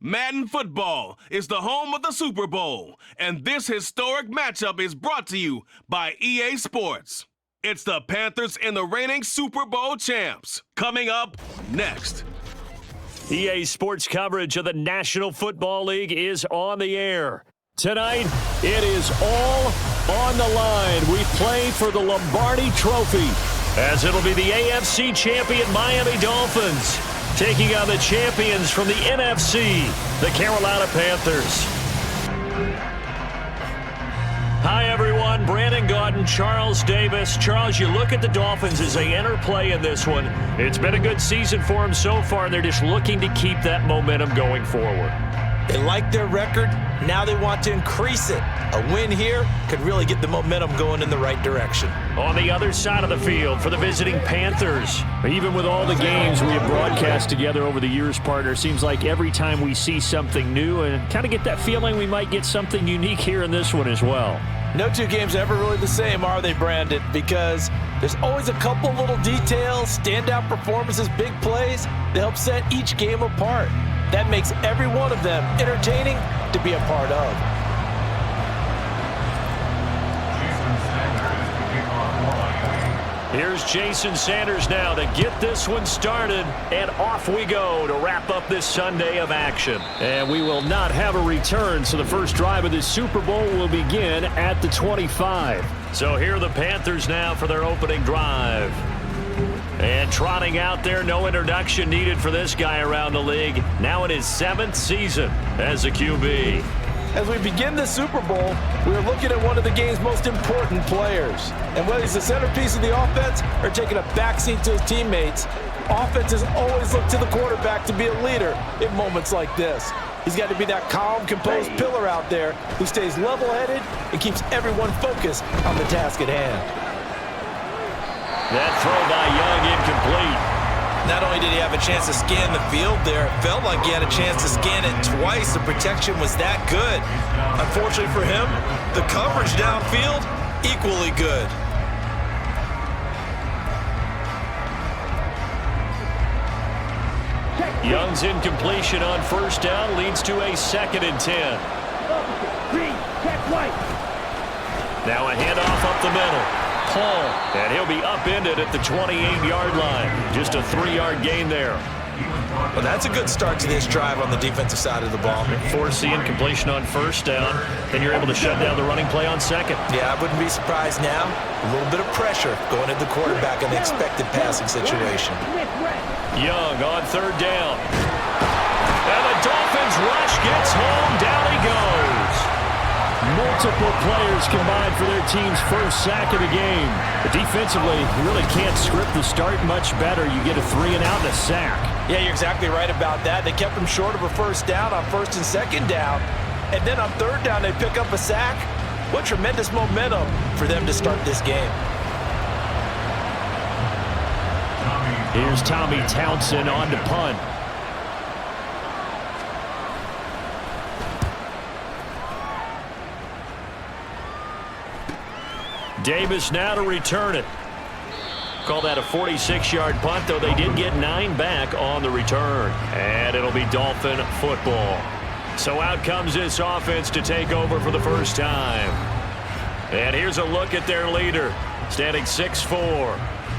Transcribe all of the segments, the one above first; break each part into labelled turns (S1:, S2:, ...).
S1: Madden football is the home of the Super Bowl, and this historic matchup is brought to you by EA Sports. It's the Panthers and the reigning Super Bowl champs. Coming up next.
S2: EA Sports coverage of the National Football League is on the air. Tonight, it is all on the line. We play for the Lombardi Trophy, as it'll be the AFC champion Miami Dolphins taking on the champions from the NFC, the Carolina Panthers. Hi, everyone. Brandon Gaudin, Charles Davis. Charles, you look at the Dolphins as they enter play in this one. It's been a good season for them so far, and they're just looking to keep that momentum going forward.
S3: They like their record. Now they want to increase it. A win here could really get the momentum going in the right direction.
S2: On the other side of the field for the visiting Panthers. Even with all the games we have broadcast together over the years, partner, seems like every time we see something new and kind of get that feeling we might get something unique here in this one as well.
S3: No two games are ever really the same, are they, Brandon? Because there's always a couple little details, standout performances, big plays that help set each game apart. That makes every one of them entertaining to be a part of.
S2: Here's Jason Sanders now to get this one started, and off we go to wrap up this Sunday of action. And we will not have a return, so the first drive of this Super Bowl will begin at the 25. So here are the Panthers now for their opening drive. And trotting out there, no introduction needed for this guy around the league. Now in his 7th season as a QB.
S3: As we begin the Super Bowl, we are looking at one of the game's most important players. And whether he's the centerpiece of the offense or taking a backseat to his teammates, offenses always look to the quarterback to be a leader in moments like this. He's got to be that calm, composed pillar out there who stays level-headed and keeps everyone focused on the task at hand.
S2: That throw by Young incomplete.
S3: Not only did he have a chance to scan the field there, it felt like he had a chance to scan it twice. The protection was that good. Unfortunately for him, the coverage downfield, equally good.
S2: Young's incompletion on first down leads to a 2nd and 10. Now a handoff up the middle. Paul, and he'll be upended at the 28-yard line. Just a 3-yard gain there.
S3: Well, that's a good start to this drive on the defensive side of the ball.
S2: Force the incompletion on first down, then you're able to shut down the running play on second.
S3: Yeah, I wouldn't be surprised now. A little bit of pressure going at the quarterback in the expected passing situation.
S2: Young on 3rd down. And the Dolphins rush gets home. Down he goes. Multiple players combined for their team's first sack of the game. But defensively, you really can't script the start much better. You get a 3-and-out and a sack.
S3: Yeah, you're exactly right about that. They kept them short of a first down on 1st and 2nd down. And then on 3rd down, they pick up a sack. What tremendous momentum for them to start this game.
S2: Here's Tommy Townsend on to punt. Davis now to return it. Call that a 46-yard punt, though they did get 9 back on the return. And it'll be Dolphin football. So out comes this offense to take over for the first time. And here's a look at their leader, standing 6'4".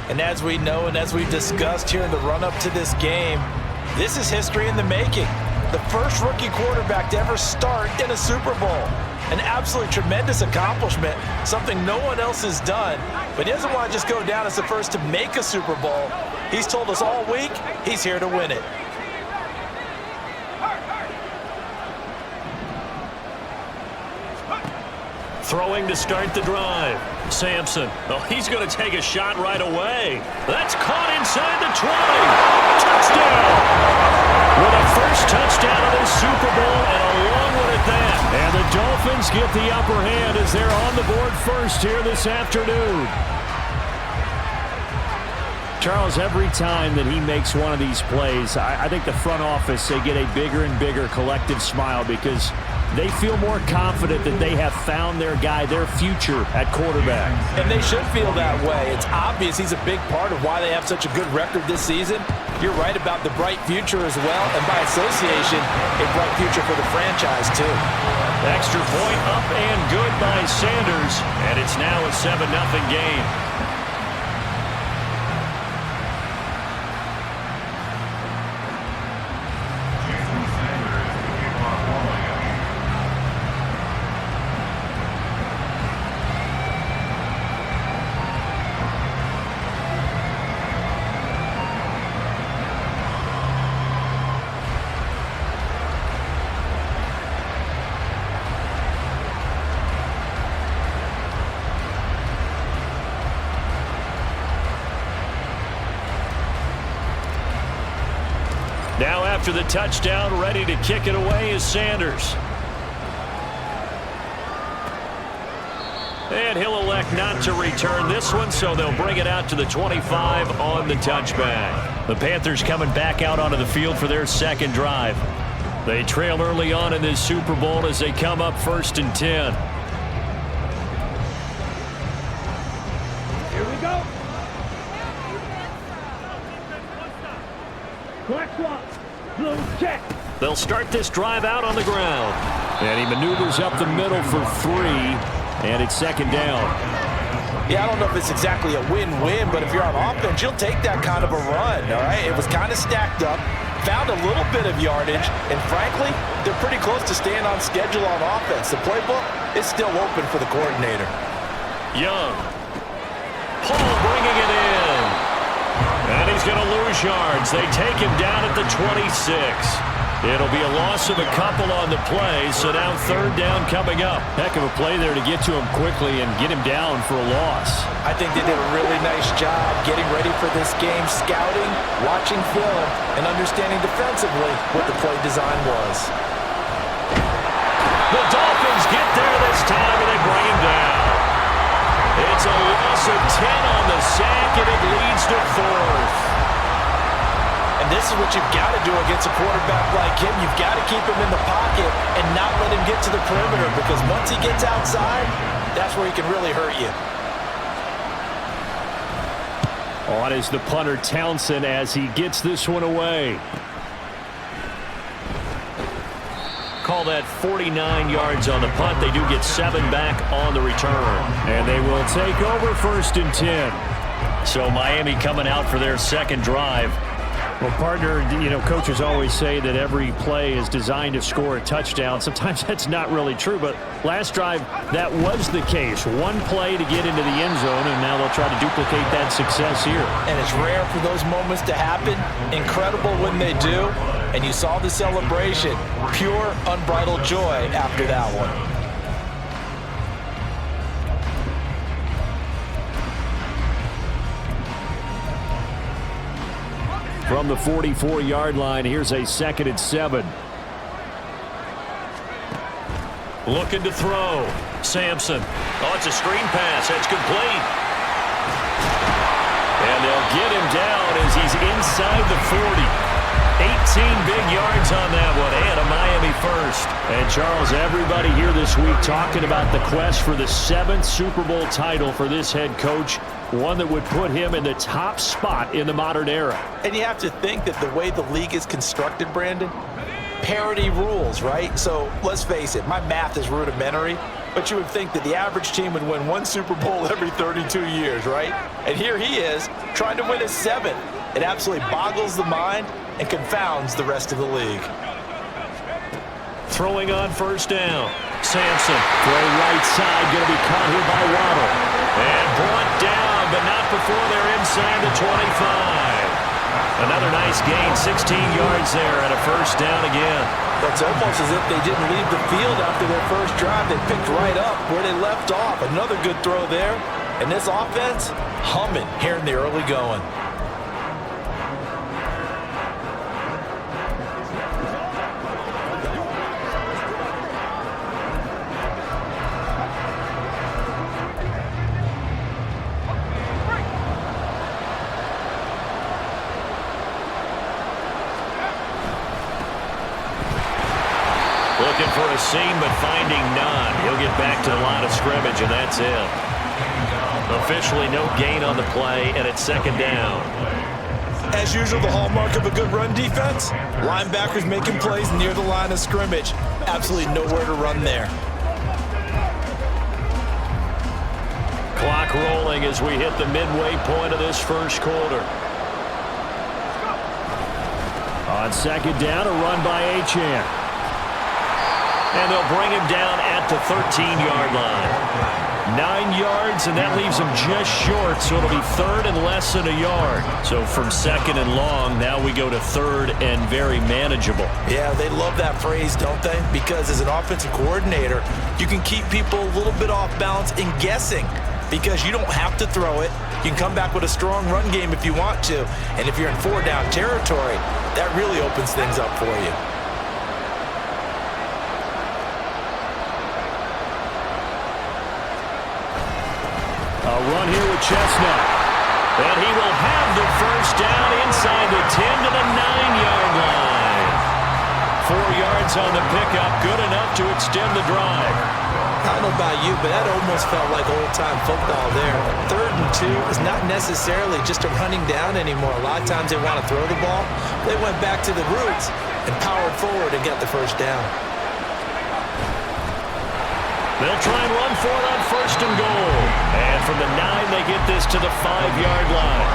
S3: And as we know and as we've discussed here in the run-up to this game, this is history in the making. The first rookie quarterback to ever start in a Super Bowl. An absolutely tremendous accomplishment, something no one else has done. But he doesn't want to just go down as the first to make a Super Bowl. He's told us all week he's here to win it.
S2: Throwing to start the drive. Sampson. Oh, he's going to take a shot right away. That's caught inside the 20. Touchdown! With a first touchdown of this Super Bowl and a long one at that. And the Dolphins get the upper hand as they're on the board first here this afternoon. Charles, every time that he makes one of these plays, I think the front office, they get a bigger and bigger collective smile because they feel more confident that they have found their guy, their future at quarterback.
S3: And they should feel that way. It's obvious he's a big part of why they have such a good record this season. You're right about the bright future as well, and by association, a bright future for the franchise too.
S2: Extra point up and good by Sanders, and it's now a 7-0 game. Now after the touchdown, ready to kick it away is Sanders. And he'll elect not to return this one, so they'll bring it out to the 25 on the touchback. The Panthers coming back out onto the field for their second drive. They trail early on in this Super Bowl as they come up 1st and 10.
S4: Here we go. Black swap. Blue check.
S2: They'll start this drive out on the ground. And he maneuvers up the middle for 3. And it's 2nd down.
S3: Yeah, I don't know if it's exactly a win-win, but if you're on offense, you'll take that kind of a run, all right? It was kind of stacked up, found a little bit of yardage, and frankly, they're pretty close to staying on schedule on offense. The playbook is still open for the coordinator.
S2: Young. Paul bringing it in. And he's going to lose yards. They take him down at the 26. It'll be a loss of a couple on the play, so now 3rd down coming up. Heck of a play there to get to him quickly and get him down for a loss.
S3: I think they did a really nice job getting ready for this game, scouting, watching film, and understanding defensively what the play design was.
S2: The Dolphins get there this time, and they bring him down. It's a loss of 10 on the sack, and it leads to 4th.
S3: And this is what you've got to do against a quarterback like him. You've got to keep him in the pocket and not let him get to the perimeter, because once he gets outside, that's where he can really hurt you.
S2: On is the punter Townsend as he gets this one away. Call that 49 yards on the punt. They do get 7 back on the return. And they will take over 1st and 10. So Miami coming out for their second drive. Well, partner, you know, coaches always say that every play is designed to score a touchdown. Sometimes that's not really true, but last drive, that was the case. One play to get into the end zone, and now they'll try to duplicate that success here.
S3: And it's rare for those moments to happen. Incredible when they do. And you saw the celebration. Pure, unbridled joy after that one.
S2: From the 44-yard line, here's a 2nd and 7. Looking to throw. Sampson. Oh, it's a screen pass. That's complete. And they'll get him down as he's inside the 40. 18 big yards on that one, and a Miami first. And Charles, everybody here this week talking about the quest for the 7th Super Bowl title for this head coach, one that would put him in the top spot in the modern era.
S3: And you have to think that the way the league is constructed, Brandon, parity rules, right? So let's face it, my math is rudimentary, but you would think that the average team would win 1 Super Bowl every 32 years, right? And here he is trying to win his 7th. It absolutely boggles the mind and confounds the rest of the league.
S2: Throwing on 1st down. Sampson, throw right side, going to be caught here by Waddle. And brought down, but not before they're inside the 25. Another nice gain, 16 yards there, and a 1st down again.
S3: It's almost as if they didn't leave the field after their first drive. They picked right up where they left off. Another good throw there. And this offense, humming here in the early going.
S2: Looking for a seam, but finding none. He'll get back to the line of scrimmage, and that's it. Officially no gain on the play, and it's second down.
S3: As usual, the hallmark of a good run defense, linebackers making plays near the line of scrimmage. Absolutely nowhere to run there.
S2: Clock rolling as we hit the midway point of this first quarter. On second down, a run by Achane. And they'll bring him down at the 13-yard line. 9 yards, and that leaves him just short, so it'll be third and less than a yard. So from second and long, now we go to third and very manageable.
S3: Yeah, they love that phrase, don't they? Because as an offensive coordinator, you can keep people a little bit off balance and guessing because you don't have to throw it. You can come back with a strong run game if you want to. And if you're in four-down territory, that really opens things up for you.
S2: A run here with Chestnut. And he will have the first down inside the 10 to the 9-yard line. 4 yards on the pickup, good enough to extend the drive.
S3: I don't know about you, but that almost felt like old-time football there. 3rd and 2 is not necessarily just a running down anymore. A lot of times they want to throw the ball. They went back to the roots and powered forward and got the first down.
S2: They'll try and run for it on 1st and goal. And from the 9, they get this to the 5-yard line.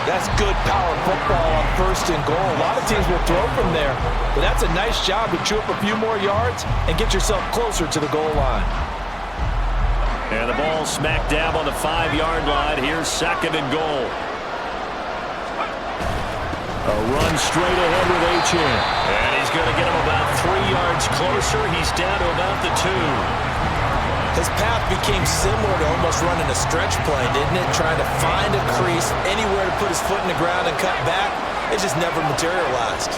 S3: That's good power football on 1st and goal. A lot of teams will throw from there, but that's a nice job to chew up a few more yards and get yourself closer to the goal line.
S2: And the ball smack dab on the 5-yard line. Here's 2nd and goal. A run straight ahead with Achane. And he's going to get him about 3 yards closer. He's down to about the 2.
S3: His path became similar to almost running a stretch play, didn't it? Trying to find a crease, anywhere to put his foot in the ground and cut back. It just never materialized.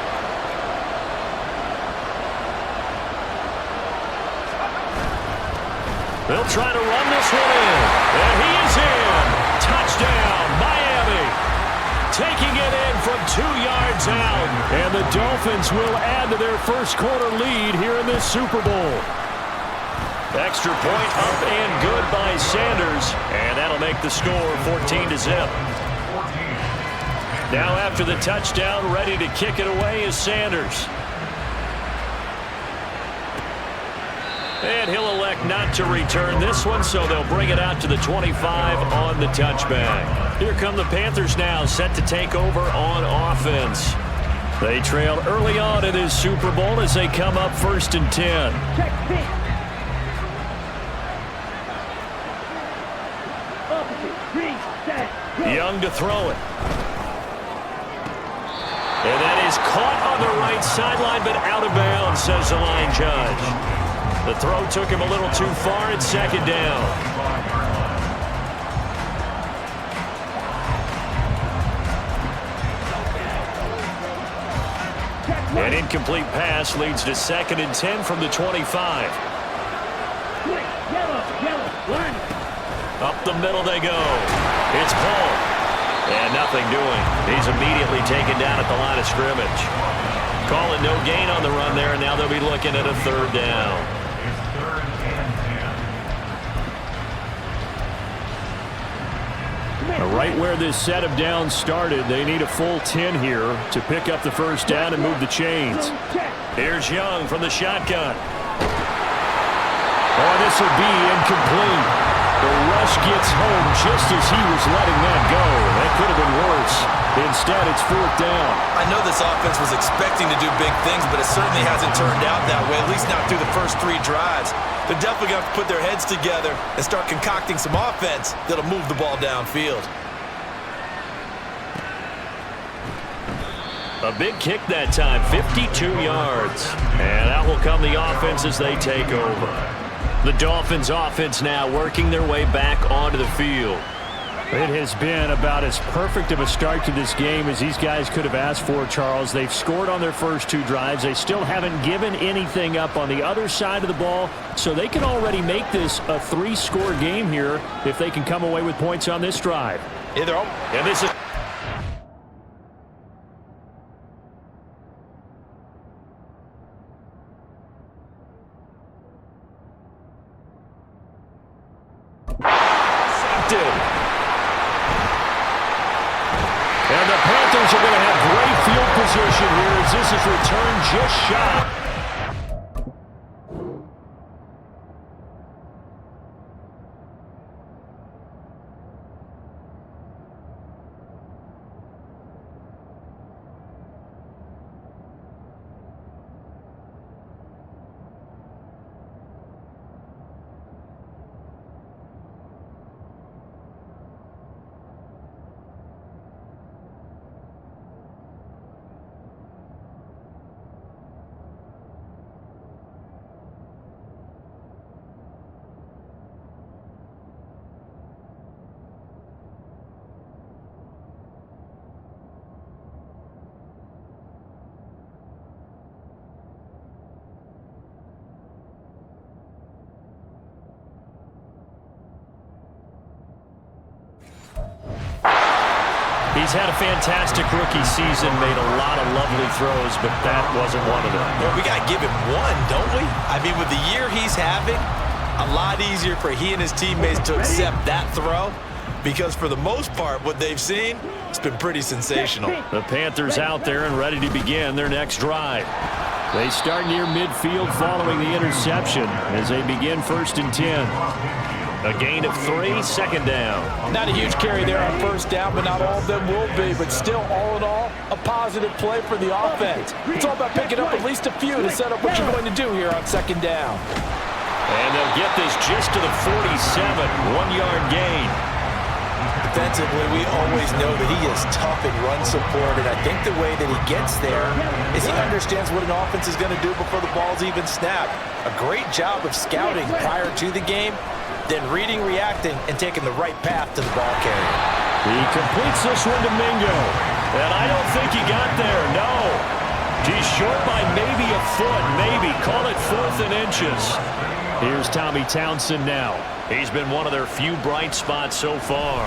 S2: They'll try to run this one in. And he is in. Touchdown, Miami. Taking it in from 2 yards out. And the Dolphins will add to their first quarter lead here in this Super Bowl. Extra point up and good by Sanders. And that'll make the score 14-0. Now after the touchdown, ready to kick it away is Sanders. And he'll elect not to return this one, so they'll bring it out to the 25 on the touchback. Here come the Panthers now, set to take over on offense. They trailed early on in this Super Bowl as they come up 1st and 10.
S4: Check this.
S2: Young to throw it. And that is caught on the right sideline, but out of bounds, says the line judge. The throw took him a little too far. It's 2nd down. An incomplete pass leads to 2nd and 10 from the 25.
S4: Yellow, line.
S2: Up the middle they go. It's Paul. And nothing doing. He's immediately taken down at the line of scrimmage. Calling no gain on the run there, and now they'll be looking at a 3rd down. Right where this set of downs started, they need a full 10 here to pick up the first down and move the chains. Here's Young from the shotgun. Oh, this will be incomplete. The rush gets home just as he was letting that go. That could have been worse. Instead, it's 4th down.
S3: I know this offense was expecting to do big things, but it certainly hasn't turned out that way, at least not through the first 3 drives. They're definitely going to have to put their heads together and start concocting some offense that'll move the ball downfield.
S2: A big kick that time, 52 yards. And out will come the offense as they take over. The Dolphins offense now working their way back onto the field.
S5: It has been about as perfect of a start to this game as these guys could have asked for, Charles. They've scored on their first 2 drives. They still haven't given anything up on the other side of the ball, so they can already make this a 3-score game here if they can come away with points on this drive.
S2: And this is Panthers are going to have great field position here as this is returned just shy. He's had a fantastic rookie season, made a lot of lovely throws, but that wasn't one of them.
S3: Well, we got to give him one, don't we? I mean, with the year he's having, a lot easier for he and his teammates to accept that throw because for the most part, what they've seen, it's been pretty sensational.
S2: The Panthers out there and ready to begin their next drive. They start near midfield following the interception as they begin 1st and 10. A gain of 3, second down.
S3: Not a huge carry there on first down, but not all of them will be. But still, all in all, a positive play for the offense. It's all about picking up at least a few to set up what you're going to do here on 2nd down.
S2: And they'll get this just to the 47, 1-yard gain.
S3: Defensively, we always know that he is tough in run support, and I think the way that he gets there is he understands what an offense is going to do before the ball's even snapped. A great job of scouting prior to the game, then reading, reacting, and taking the right path to the ball carrier.
S2: He completes this one to Mingo. And I don't think he got there, no. He's short by maybe a foot, maybe. Call it 4th and inches. Here's Tommy Townsend now. He's been one of their few bright spots so far.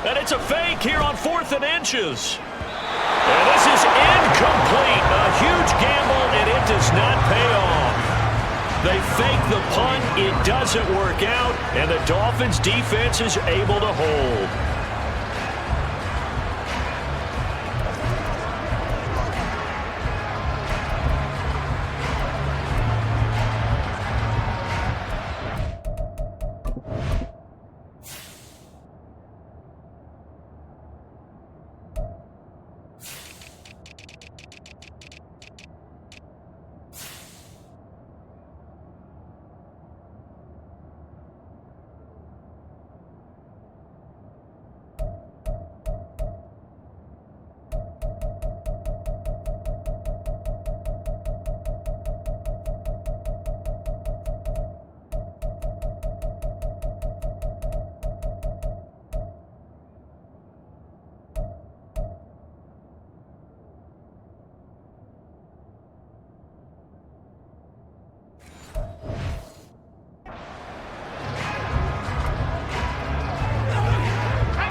S2: And it's a fake here on 4th and inches. And this is incomplete. A huge gamble, and it does not pay off. They fake the punt, it doesn't work out, and the Dolphins' defense is able to hold.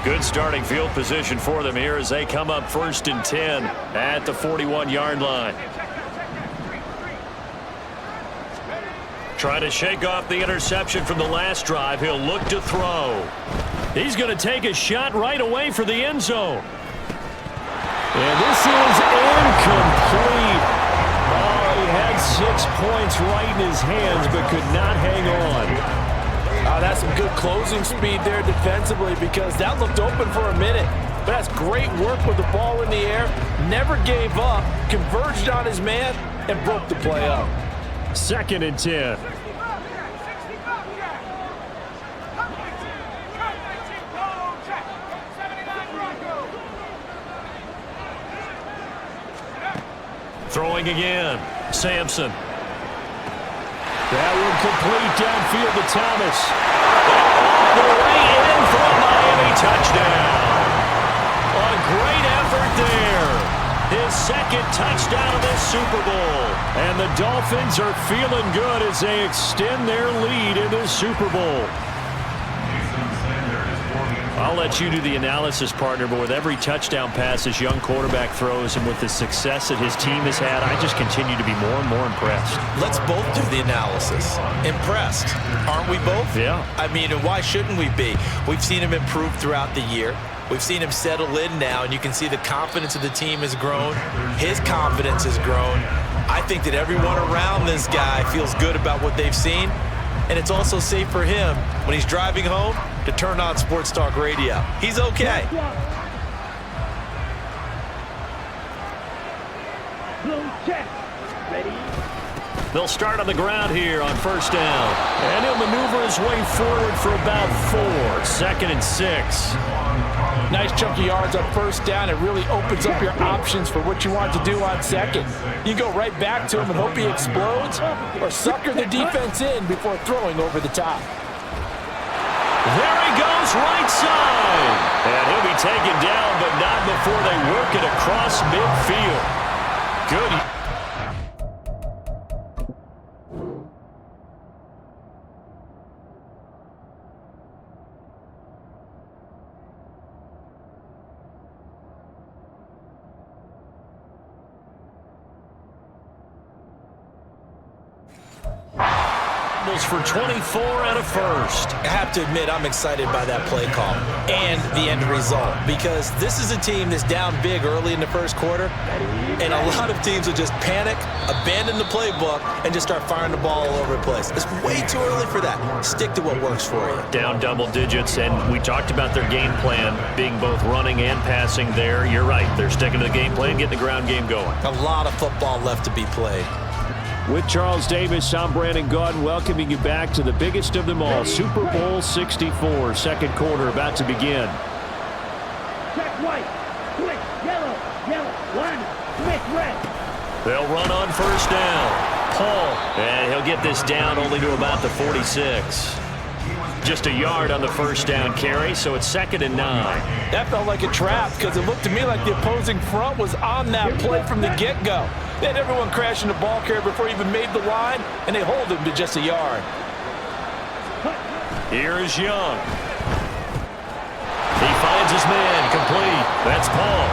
S2: Good starting field position for them here as they come up 1st and 10 at the 41-yard line. Trying to shake off the interception from the last drive. He'll look to throw. He's going to take a shot right away for the end zone. And this is incomplete. Oh, he had 6 points right in his hands but could not hang on. That's some good closing speed there defensively because that looked open for a minute. But that's great work with the ball in the air. Never gave up, converged on his man, and broke the play up. 2nd and 10. Throwing again. Sampson. That one complete downfield to Thomas. All the way in for a Miami touchdown. A great effort there. His 2nd touchdown of this Super Bowl. And the Dolphins are feeling good as they extend their lead in this Super Bowl. I'll let you do the analysis, partner, but with every touchdown pass this young quarterback throws and with the success that his team has had, I just continue to be more and more impressed.
S3: Let's both do the analysis. Impressed. Aren't we both?
S2: Yeah.
S3: I mean, and why shouldn't we be? We've seen him improve throughout the year. We've seen him settle in now, and you can see the confidence of the team has grown. His confidence has grown. I think that everyone around this guy feels good about what they've seen, and it's also safe for him when he's driving home to turn on Sports Talk Radio. He's okay.
S4: Blue check. Ready?
S2: They'll start on the ground here on first down. And he'll maneuver his way forward for about 4. 2nd and 6.
S3: Nice chunky yards on first down. It really opens up your options for what you want to do on second. You go right back to him and hope he explodes, or sucker the defense in before throwing over the top.
S2: There he goes, right side. And he'll be taken down, but not before they work it across midfield. Good. For 24 and a first.
S3: I have to admit, I'm excited by that play call and the end result, because this is a team that's down big early in the first quarter, and a lot of teams will just panic, abandon the playbook, and just start firing the ball all over the place. It's way too early for that. Stick to what works for you.
S2: Down double digits, and we talked about their game plan being both running and passing there. You're right. They're sticking to the game plan, getting the ground game going.
S3: A lot of football left to be played.
S5: With Charles Davis, I'm Brandon Gaudin, welcoming you back to the biggest of them all, Super Bowl 64, second quarter about to begin.
S4: Check white. Switch yellow. Yellow. 1. Switch red.
S2: They'll run on first down. Paul, and he'll get this down only to about the 46. Just a yard on the first down carry, so it's 2nd and 9.
S3: That felt like a trap, because it looked to me like the opposing front was on that play from the get-go. They had everyone crashing the ball carrier before he even made the line, and they hold him to just a yard.
S2: Here is Young. He finds his man, complete. That's Paul.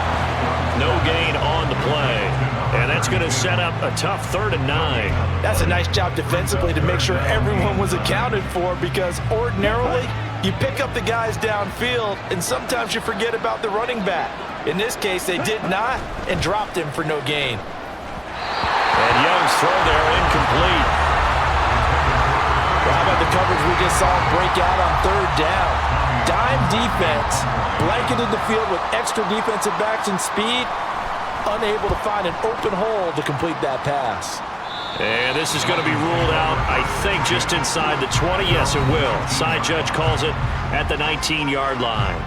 S2: No gain on the play. And that's going to set up a tough 3rd and 9.
S3: That's a nice job defensively to make sure everyone was accounted for, because ordinarily you pick up the guys downfield and sometimes you forget about the running back. In this case, they did not and dropped him for no gain.
S2: And Young's throw there incomplete.
S3: Well, how about the coverage we just saw him break out on 3rd down? Dime defense, blanketed the field with extra defensive backs and speed, unable to find an open hole to complete that pass.
S2: And this is going to be ruled out, I think, just inside the 20. Yes, it will. Side judge calls it at the 19-yard line.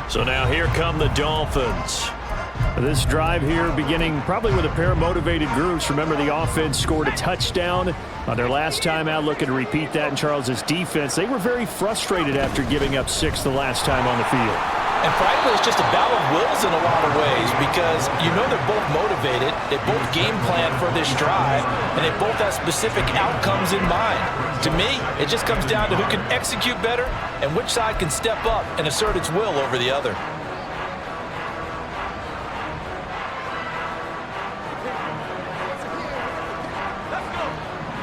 S2: So now here come the Dolphins.
S5: This drive here beginning probably with a pair of motivated groups. Remember, the offense scored a touchdown on their last time out. Looking to repeat that in Charles's defense. They were very frustrated after giving up 6 the last time on the field.
S3: And frankly, it's just a battle of wills in a lot of ways, because you know they're both motivated, they both game plan for this drive, and they both have specific outcomes in mind. To me, it just comes down to who can execute better and which side can step up and assert its will over the other.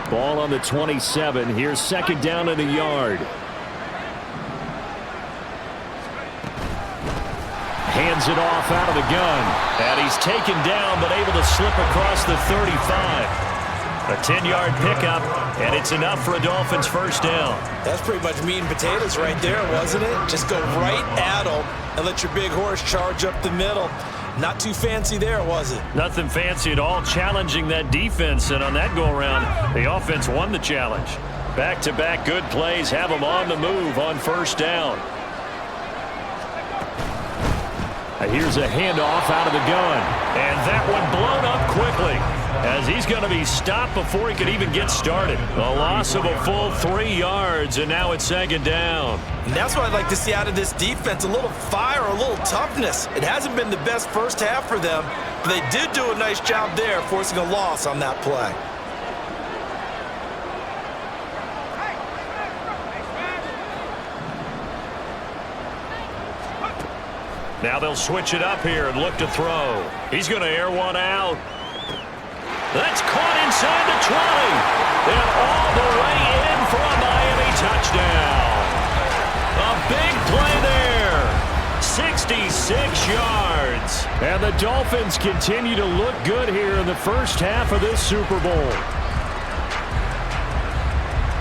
S5: Ball on the 27. Here's 2nd down and a yard. Hands it off out of the gun.
S2: And he's taken down, but able to slip across the 35. A 10-yard pickup, and it's enough for a Dolphins first down.
S3: That's pretty much meat and potatoes right there, wasn't it? Just go right at them and let your big horse charge up the middle. Not too fancy there, was it?
S2: Nothing fancy at all, challenging that defense, and on that go-around, the offense won the challenge. Back-to-back good plays have them on the move on first down.
S5: Here's a handoff out of the gun.
S2: And that one blown up quickly, as he's going to be stopped before he could even get started. A loss of a full 3 yards, and now it's 2nd down.
S3: And that's what I'd like to see out of this defense, a little fire, a little toughness. It hasn't been the best first half for them, but they did do a nice job there, forcing a loss on that play.
S2: Now they'll switch it up here and look to throw. He's going to air one out. That's caught inside the 20. And all the way in for a Miami touchdown. A big play there. yards. And the Dolphins continue to look good here in the first half of this Super Bowl.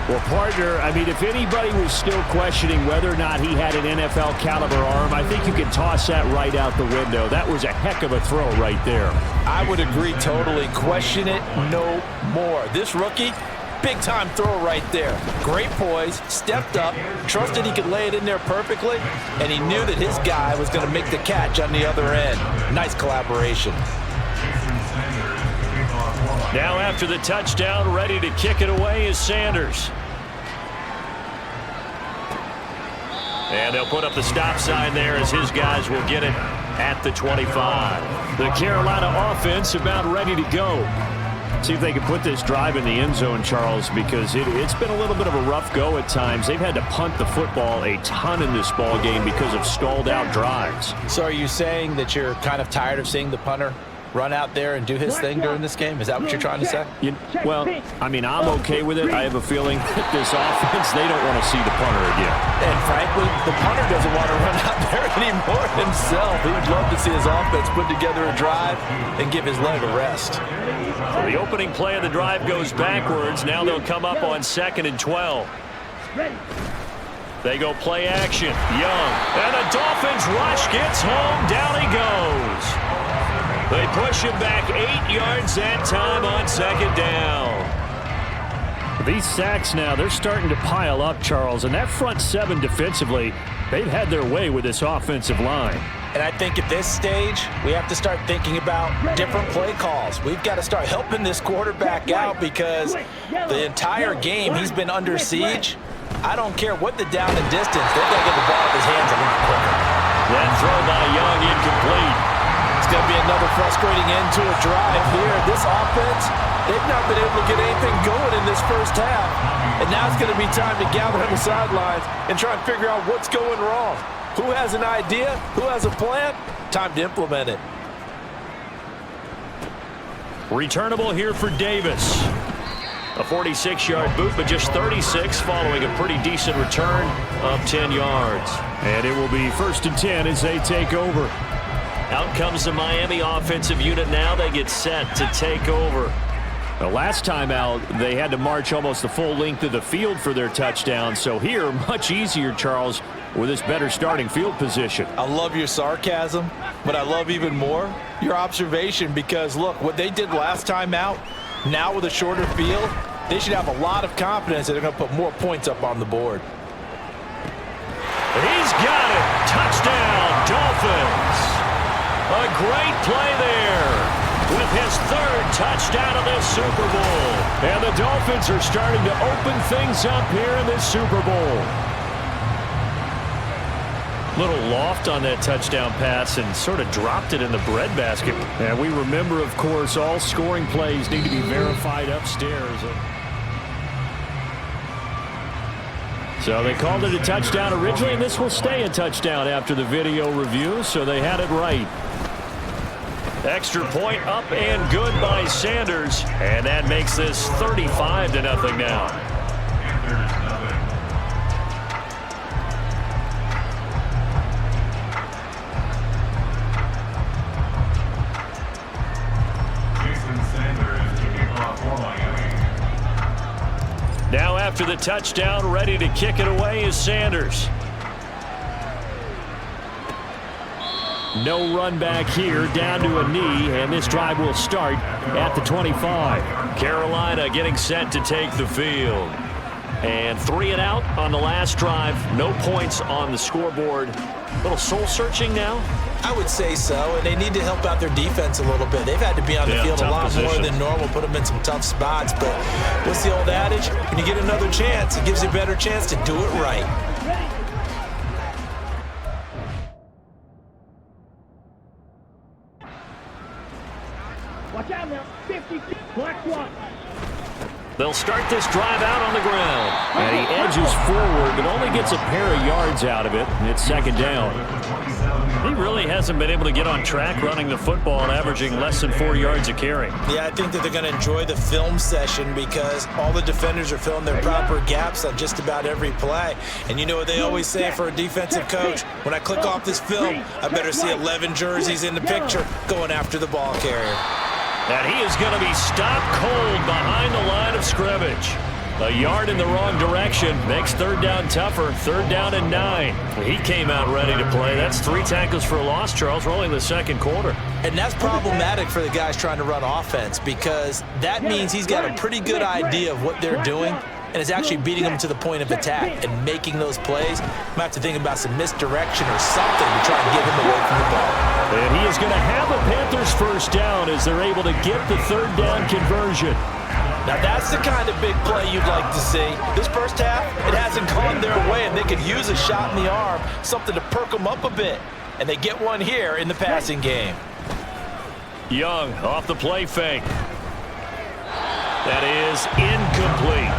S2: Well, partner, I mean, if anybody was still questioning whether or not he had an NFL caliber arm, I think you can toss that right out the window. That was a heck of a throw right there.
S3: I would agree totally. Question it no more. This rookie, big-time throw right there. Great poise, stepped up, trusted he could lay it in there perfectly, and he knew that his guy was going to make the catch on the other end. Nice collaboration.
S2: Now after the touchdown, ready to kick it away is Sanders. And they'll put up the stop sign there as his guys will get it at the 25. The Carolina offense about ready to go. See if they can put this drive in the end zone, Charles, because it's been a little bit of a rough go at times. They've had to punt the football a ton in this ball game because of stalled out drives.
S3: So are you saying that you're kind of tired of seeing the punter run out there and do his thing during this game? Is that what you're trying to say?
S5: Well, I mean, I'm okay with it. I have a feeling that this offense, they don't want to see the punter again.
S3: And frankly, the punter doesn't want to run out there anymore himself. He would love to see his offense put together a drive and give his leg a rest.
S2: So the opening play of the drive goes backwards. Now they'll come up on 2nd and 12. They go play action. Young. And the Dolphins rush gets home. Down he goes. They push him back 8 yards that time on 2nd down.
S5: These sacks now, they're starting to pile up, Charles. And that front seven defensively, they've had their way with this offensive line.
S3: And I think at this stage, we have to start thinking about different play calls. We've got to start helping this quarterback out because the entire game he's been under siege. I don't care what the down and distance. They've got to get the ball out of his hands a little quicker.
S2: That throw by Young incomplete.
S3: It's going to be another frustrating end to a drive here. This offense, they've not been able to get anything going in this first half. And now it's going to be time to gather on the sidelines and try and figure out what's going wrong. Who has an idea? Who has a plan? Time to implement it.
S2: Returnable here for Davis. A 46-yard boot, but just 36 following a pretty decent return of 10 yards.
S5: And it will be 1st and 10 as they take over.
S2: Out comes the Miami offensive unit now. They get set to take over.
S5: The last time out, they had to march almost the full length of the field for their touchdown. So here, much easier, Charles, with this better starting field position.
S3: I love your sarcasm, but I love even more your observation because, look, what they did last time out, now with a shorter field, they should have a lot of confidence that they're going to put more points up on the board.
S2: He's got it. Touchdown, Dolphins. A great play there with his 3rd touchdown of this Super Bowl. And the Dolphins are starting to open things up here in this Super Bowl. Little loft on that touchdown pass and sort of dropped it in the breadbasket.
S5: And we remember, of course, all scoring plays need to be verified upstairs. So they called it a touchdown originally, and this will stay a touchdown after the video review, so they had it right.
S2: Extra point up and good by Sanders, and that makes this 35-0 now. Now after the touchdown, ready to kick it away is Sanders.
S5: No run back here, down to a knee, and this drive will start at the 25.
S2: Carolina getting set to take the field. And 3 and out on the last drive. No points on the scoreboard. A little soul-searching now?
S3: I would say so, and they need to help out their defense a little bit. They've had to be on the field a lot more than normal, put them in some tough spots. But what's the old adage? When you get another chance, it gives you a better chance to do it right.
S4: Watch out now. 50. Black one.
S2: They'll start this drive out on the ground. And he edges forward, but only gets a pair of yards out of it. It's second down. He really hasn't been able to get on track running the football and averaging less than 4 yards a carry.
S3: Yeah, I think that they're going to enjoy the film session because all the defenders are filling their proper gaps on just about every play. And you know what they always say for a defensive coach? When I click off this film, I better see 11 jerseys in the picture going after the ball carrier.
S2: And he is going to be stopped cold behind the line of scrimmage. A yard in the wrong direction makes third down tougher. Third down and 9. He came out ready to play. That's 3 tackles for a loss, Charles. We're only in the second quarter.
S3: And that's problematic for the guys trying to run offense because that means he's got a pretty good idea of what they're doing and is actually beating them to the point of attack and making those plays. Might have to think about some misdirection or something to try and get him away from the ball.
S2: And he is going to have a Panthers first down as they're able to get the third down conversion.
S3: Now that's the kind of big play you'd like to see. This first half, it hasn't gone their way, and they could use a shot in the arm, something to perk them up a bit. And they get one here in the passing game.
S2: Young off the play fake. That is incomplete.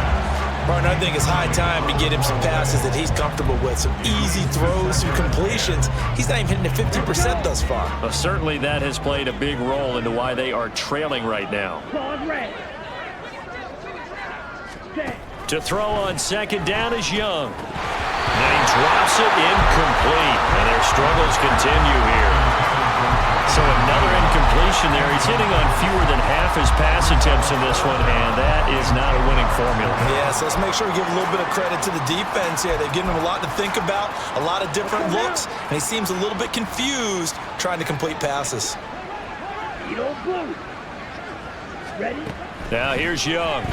S3: Martin, I think it's high time to get him some passes that he's comfortable with, some easy throws, some completions. He's not even hitting the 50% thus far.
S2: Well, certainly that has played a big role into why they are trailing right now. To throw on second down is Young. And he drops it incomplete. And their struggles continue here. So another incompletion there. He's hitting on fewer than half his pass attempts in this one, and that is not a winning formula.
S3: Yeah, so let's make sure we give a little bit of credit to the defense here. They've given him a lot to think about, a lot of different looks, and he seems a little bit confused trying to complete passes.
S4: Ready?
S2: Now here's Young.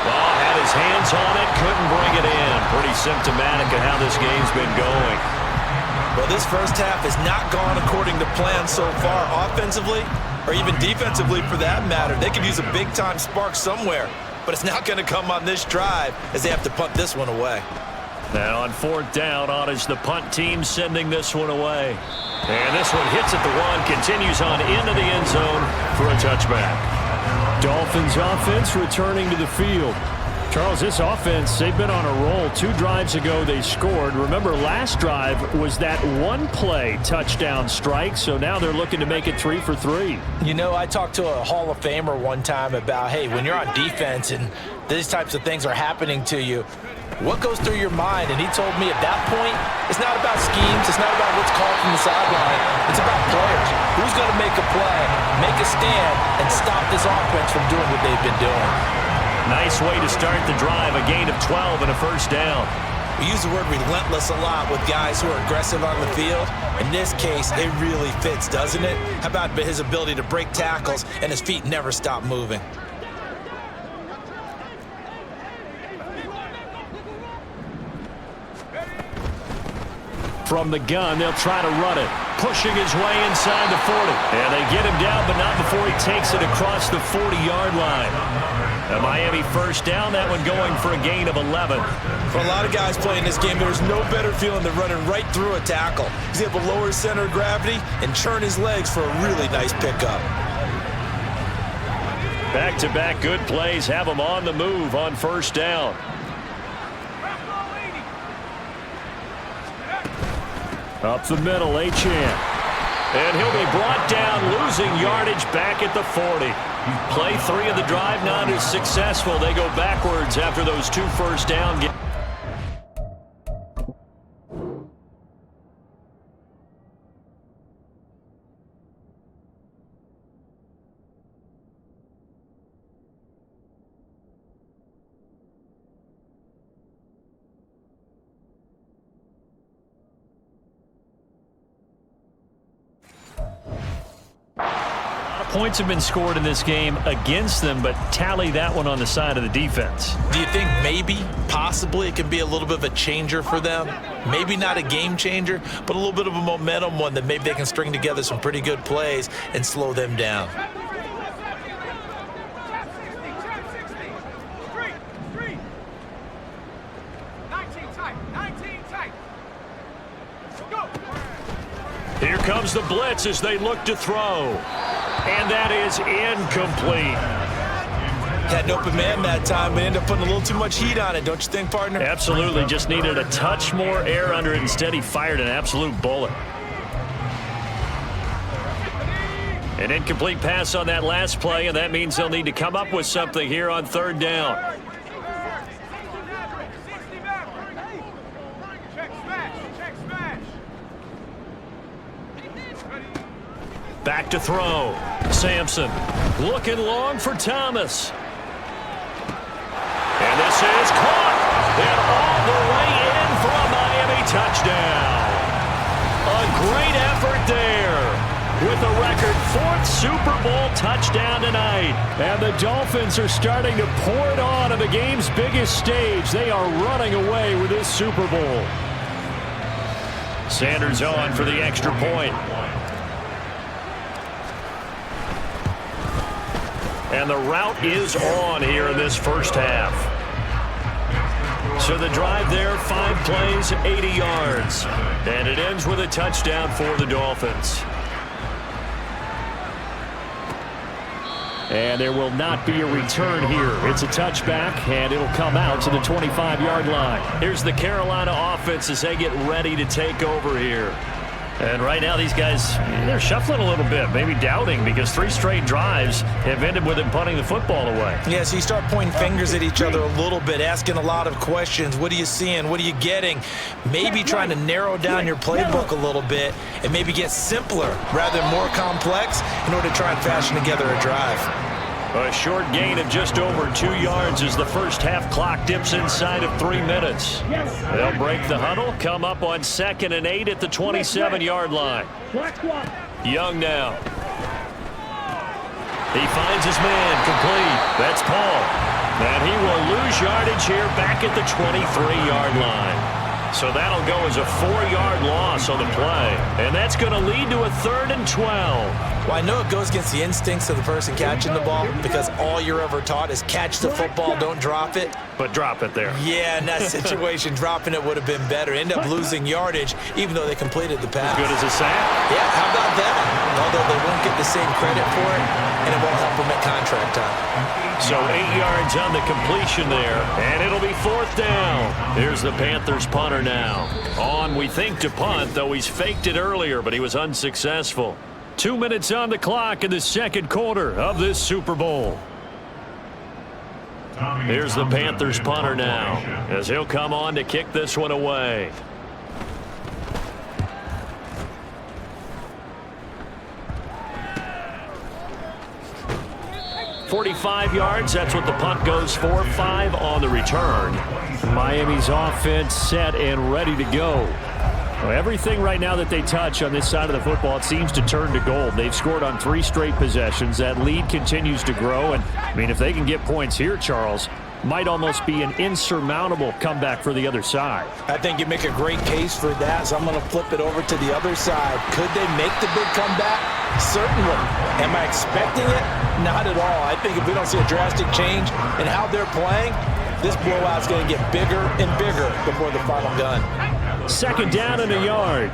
S2: Ball had his hands on it, couldn't bring it in. Pretty symptomatic of how this game's been going.
S3: Well, this first half has not gone according to plan so far offensively or even defensively for that matter. They could use a big-time spark somewhere, but it's not going to come on this drive as they have to punt this one away.
S2: Now on fourth down, on is the punt team sending this one away. And this one hits at the 1, continues on into the end zone for a touchback.
S5: Dolphins offense returning to the field. Charles, this offense, they've been on a roll. 2 drives ago, they scored. Remember, last drive was that one-play touchdown strike, so now they're looking to make it 3 for 3.
S3: You know, I talked to a Hall of Famer one time about, hey, when you're on defense and these types of things are happening to you, what goes through your mind? And he told me at that point, it's not about schemes, it's not about what's called from the sideline, it's about players. Who's going to make a play, make a stand, and stop this offense from doing what they've been doing?
S2: Nice way to start the drive, a gain of 12 and a first down.
S3: We use the word relentless a lot with guys who are aggressive on the field. In this case, it really fits, doesn't it? How about his ability to break tackles and his feet never stop moving?
S2: From the gun, they'll try to run it. Pushing his way inside the 40. And they get him down, but not before he takes it across the 40-yard line. A Miami first down, that one going for a gain of 11.
S3: For a lot of guys playing this game, there's no better feeling than running right through a tackle. He's able to lower his center of gravity and churn his legs for a really nice pickup.
S2: Back-to-back good plays have him on the move on first down.
S5: Up the middle, Achane.
S2: And he'll be brought down, losing yardage back at the 40. Play 3 of the drive not as successful. They go backwards after those 2 first down games. Points have been scored in this game against them, but tally that one on the side of the defense.
S3: Do you think maybe, possibly, it could be a little bit of a changer for them? Maybe not a game changer, but a little bit of a momentum one that maybe they can string together some pretty good plays and slow them down.
S2: Here comes the blitz as they look to throw. And that is incomplete.
S3: Had an open man that time, but ended up putting a little too much heat on it, don't you think, partner?
S2: Absolutely. Just needed a touch more air under it. Instead, he fired an absolute bullet. An incomplete pass on that last play, and that means they'll need to come up with something here on third down. Back to throw. Sampson looking long for Thomas. And this is caught. And all the way in for a Miami touchdown. A great effort there. With a record 4th Super Bowl touchdown tonight.
S5: And the Dolphins are starting to pour it on the game's biggest stage. They are running away with this Super Bowl.
S2: Sanders on for the extra point. And the route is on here in this first half. So the drive there, 5 plays, 80 yards. And it ends with a touchdown for the Dolphins.
S5: And there will not be a return here. It's a touchback, and it'll come out to the 25-yard line.
S2: Here's the Carolina offense as they get ready to take over here. And right now these guys, they're shuffling a little bit, maybe doubting, because 3 straight drives have ended with them punting the football away.
S3: Yeah, so you start pointing fingers at each other a little bit, asking a lot of questions. What are you seeing? What are you getting? Maybe trying to narrow down your playbook a little bit and maybe get simpler rather than more complex in order to try and fashion together a drive.
S2: A short gain of just over 2 yards as the first half clock dips inside of 3 minutes. They'll break the huddle, come up on 2nd and 8 at the 27-yard line. Young now. He finds his man, complete. That's Paul. And he will lose yardage here back at the 23-yard line. So that'll go as a 4-yard loss on the play. And that's going to lead to a 3rd and 12.
S3: Well, I know it goes against the instincts of the person catching the ball because all you're ever taught is catch the football, don't drop it.
S2: But drop it there.
S3: Yeah, in that situation, dropping it would have been better. End up losing yardage, even though they completed the pass.
S2: As good as a sack?
S3: Yeah, how about that? Although they won't get the same credit for it, and it won't help them at contract time.
S2: So 8 yards on the completion there, and it'll be 4th down. Here's the Panthers punter now. On, we think, to punt, though he's faked it earlier, but he was unsuccessful. 2 minutes on the clock in the second quarter of this Super Bowl. Here's the Panthers punter now, as he'll come on to kick this one away. .45 yards, that's what the punt goes for. 5 on the return.
S5: Miami's offense set and ready to go. Well, everything right now that they touch on this side of the football, it seems to turn to gold. They've scored on 3 straight possessions. That lead continues to grow. And, I mean, if they can get points here, Charles, might almost be an insurmountable comeback for the other side.
S3: I think you make a great case for that, so I'm going to flip it over to the other side. Could they make the big comeback? Certainly. Am I expecting it? Not at all. I think if we don't see a drastic change in how they're playing, this blowout's going to get bigger and bigger before the final gun.
S5: 2nd down and a yard.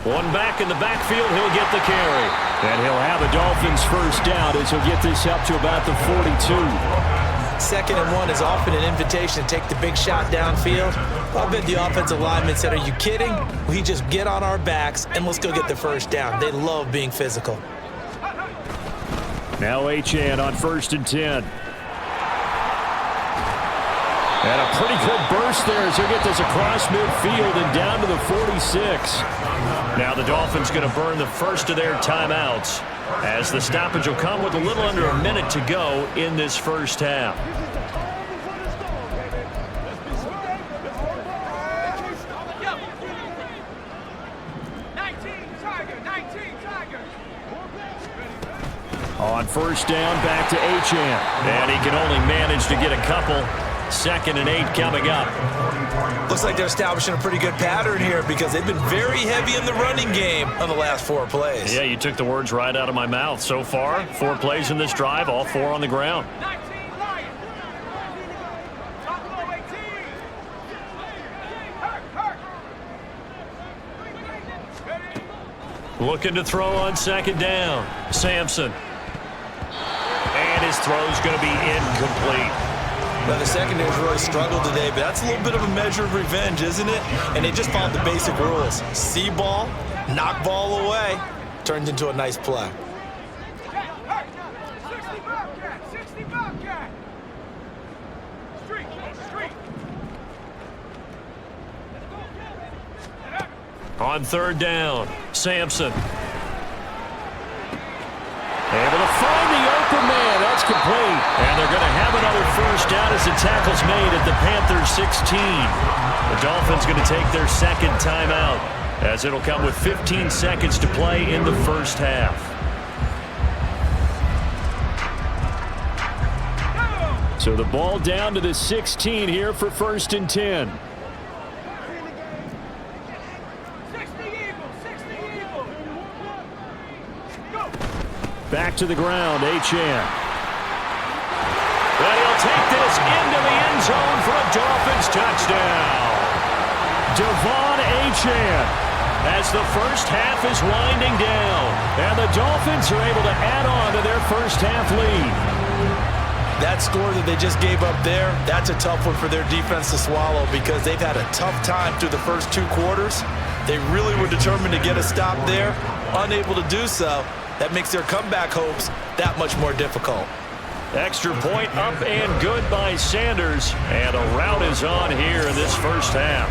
S2: One back in the backfield, he'll get the carry.
S5: And he'll have a Dolphins first down as he'll get this up to about the 42.
S3: 2nd and 1 is often an invitation to take the big shot downfield. I bet the offensive lineman said, are you kidding? We just get on our backs and let's go get the first down. They love being physical.
S5: Now Achane on 1st and 10. And a pretty good burst there as he'll get this across midfield and down to the 46.
S2: Now the Dolphins going to burn the first of their timeouts as the stoppage will come with a little under a minute to go in this first half.
S5: On 1st down, back to Achane.
S2: And he can only manage to get a couple. 2nd and 8 coming up.
S3: Looks like they're establishing a pretty good pattern here because they've been very heavy in the running game on the last 4 plays.
S2: Yeah, you took the words right out of my mouth. So far, 4 plays in this drive, all 4 on the ground. Looking to throw on second down. Sampson. And his throw's going to be incomplete.
S3: Well, the secondary's really struggled today, but that's a little bit of a measure of revenge, isn't it? And they just followed the basic rules. See ball, knock ball away, turns into a nice play.
S2: On third down, Sampson. Able to find the open man. That's complete. And they're going to have another first down as the tackle's made at the Panthers 16. The Dolphins going to take their second timeout as it'll come with 15 seconds to play in the first half.
S5: So the ball down to the 16 here for 1st and 10. Back to the ground, Achane.
S2: And he'll take this into the end zone for a Dolphins touchdown.
S5: Devon Achane
S2: As the first half is winding down.
S5: And the Dolphins are able to add on to their first half lead.
S3: That score that they just gave up there, that's a tough one for their defense to swallow because they've had a tough time through the first 2 quarters. They really were determined to get a stop there, unable to do so. That makes their comeback hopes that much more difficult.
S2: Extra point up and good by Sanders. And a rout is on here in this first half.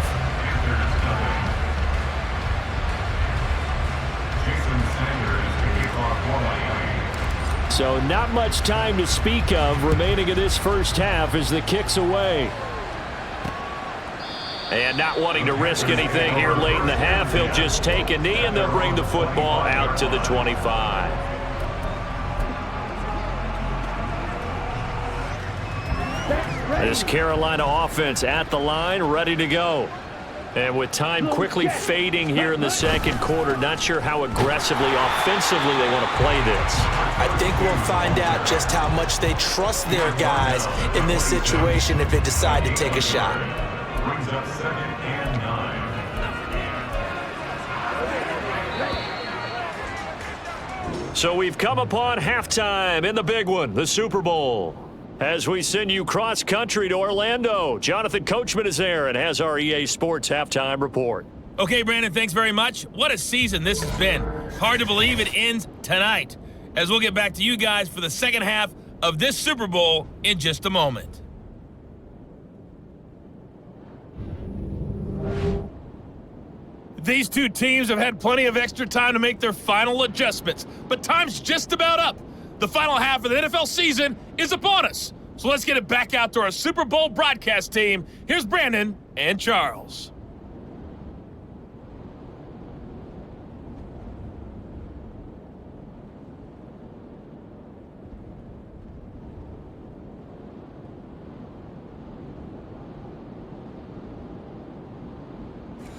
S5: So not much time to speak of remaining in this first half as the kick's away.
S2: And not wanting to risk anything here late in the half, he'll just take a knee and they'll bring the football out to the 25. This Carolina offense at the line, ready to go. And with time quickly fading here in the second quarter, not sure how aggressively, offensively they want to play this.
S3: I think we'll find out just how much they trust their guys in this situation if they decide to take a shot.
S6: Brings up 2nd and 9.
S2: So we've come upon halftime in the big one, the Super Bowl. As we send you cross-country to Orlando, Jonathan Coachman is there and has our EA Sports halftime report.
S7: Okay, Brandon, thanks very much. What a season this has been. Hard to believe it ends tonight, as we'll get back to you guys for the second half of this Super Bowl in just a moment. These two teams have had plenty of extra time to make their final adjustments, but time's just about up. The final half of the NFL season is upon us. So let's get it back out to our Super Bowl broadcast team. Here's Brandon and Charles.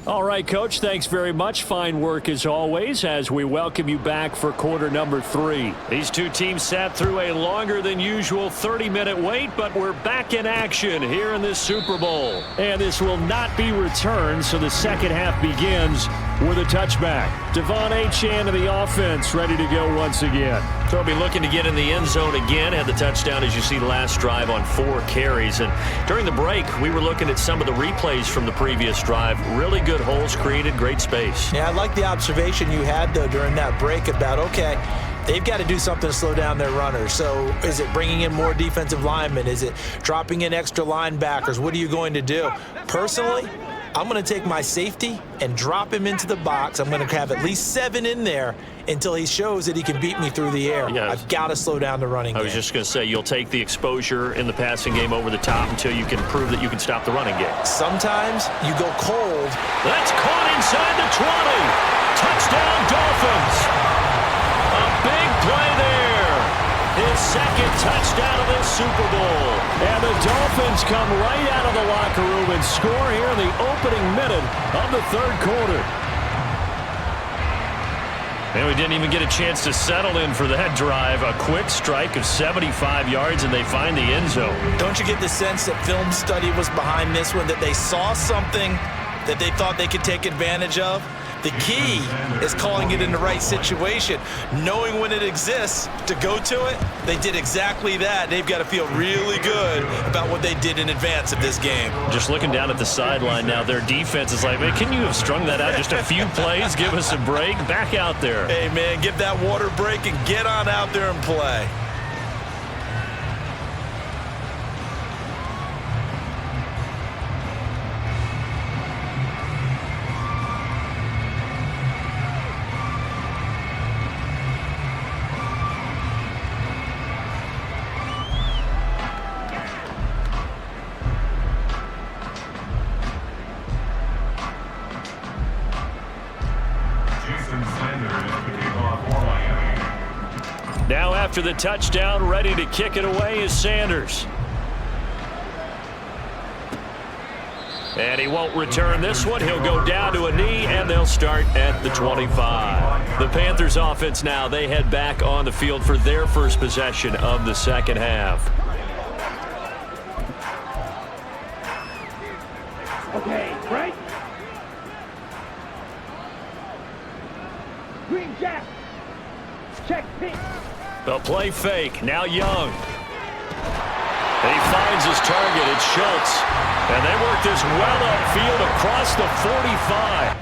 S5: All right, Coach, thanks very much. Fine work as always as we welcome you back for quarter number 3.
S2: These two teams sat through a longer than usual 30-minute wait, but we're back in action here in this Super Bowl.
S5: And this will not be returned, so the second half begins with a touchback. Devon Achane of the offense ready to go once again.
S2: They'll be looking to get in the end zone again. Had the touchdown, as you see, last drive on 4 carries. And during the break, we were looking at some of the replays from the previous drive. Really good holes created, great space.
S3: Yeah, I like the observation you had, though, during that break about, okay, they've got to do something to slow down their runners. So is it bringing in more defensive linemen? Is it dropping in extra linebackers? What are you going to do? Personally, I'm going to take my safety and drop him into the box. I'm going to have at least 7 in there until he shows that he can beat me through the air.
S2: Yeah.
S3: I've got to slow down the running game.
S2: I was just going to say, you'll take the exposure in the passing game over the top until you can prove that you can stop the running game.
S3: Sometimes you go cold.
S2: That's caught inside the 20. Touchdown, Dolphins. A big play there. His second touchdown of this Super Bowl.
S5: And the Dolphins come right out of the locker room and score here in the opening minute of the third quarter.
S2: And we didn't even get a chance to settle in for that drive. A quick strike of 75 yards, and they find the end zone.
S3: Don't you get the sense that film study was behind this one, that they saw something that they thought they could take advantage of? The key is calling it in the right situation, knowing when it exists to go to it. They did exactly that. They've got to feel really good about what they did in advance of this game.
S2: Just looking down at the sideline now, their defense is like, man, can you have strung that out just a few plays? Give us a break. Back out there.
S3: Hey, man, give that water break and get on out there and play.
S2: Now after the touchdown, ready to kick it away is Sanders. And he won't return this one. He'll go down to a knee, and they'll start at the 25. The Panthers offense now, they head back on the field for their first possession of the second half.
S4: Okay, right? Green jack. Check pink.
S2: The play fake. Now Young. And he finds his target. It's Schultz. And they work this well upfield across the 45.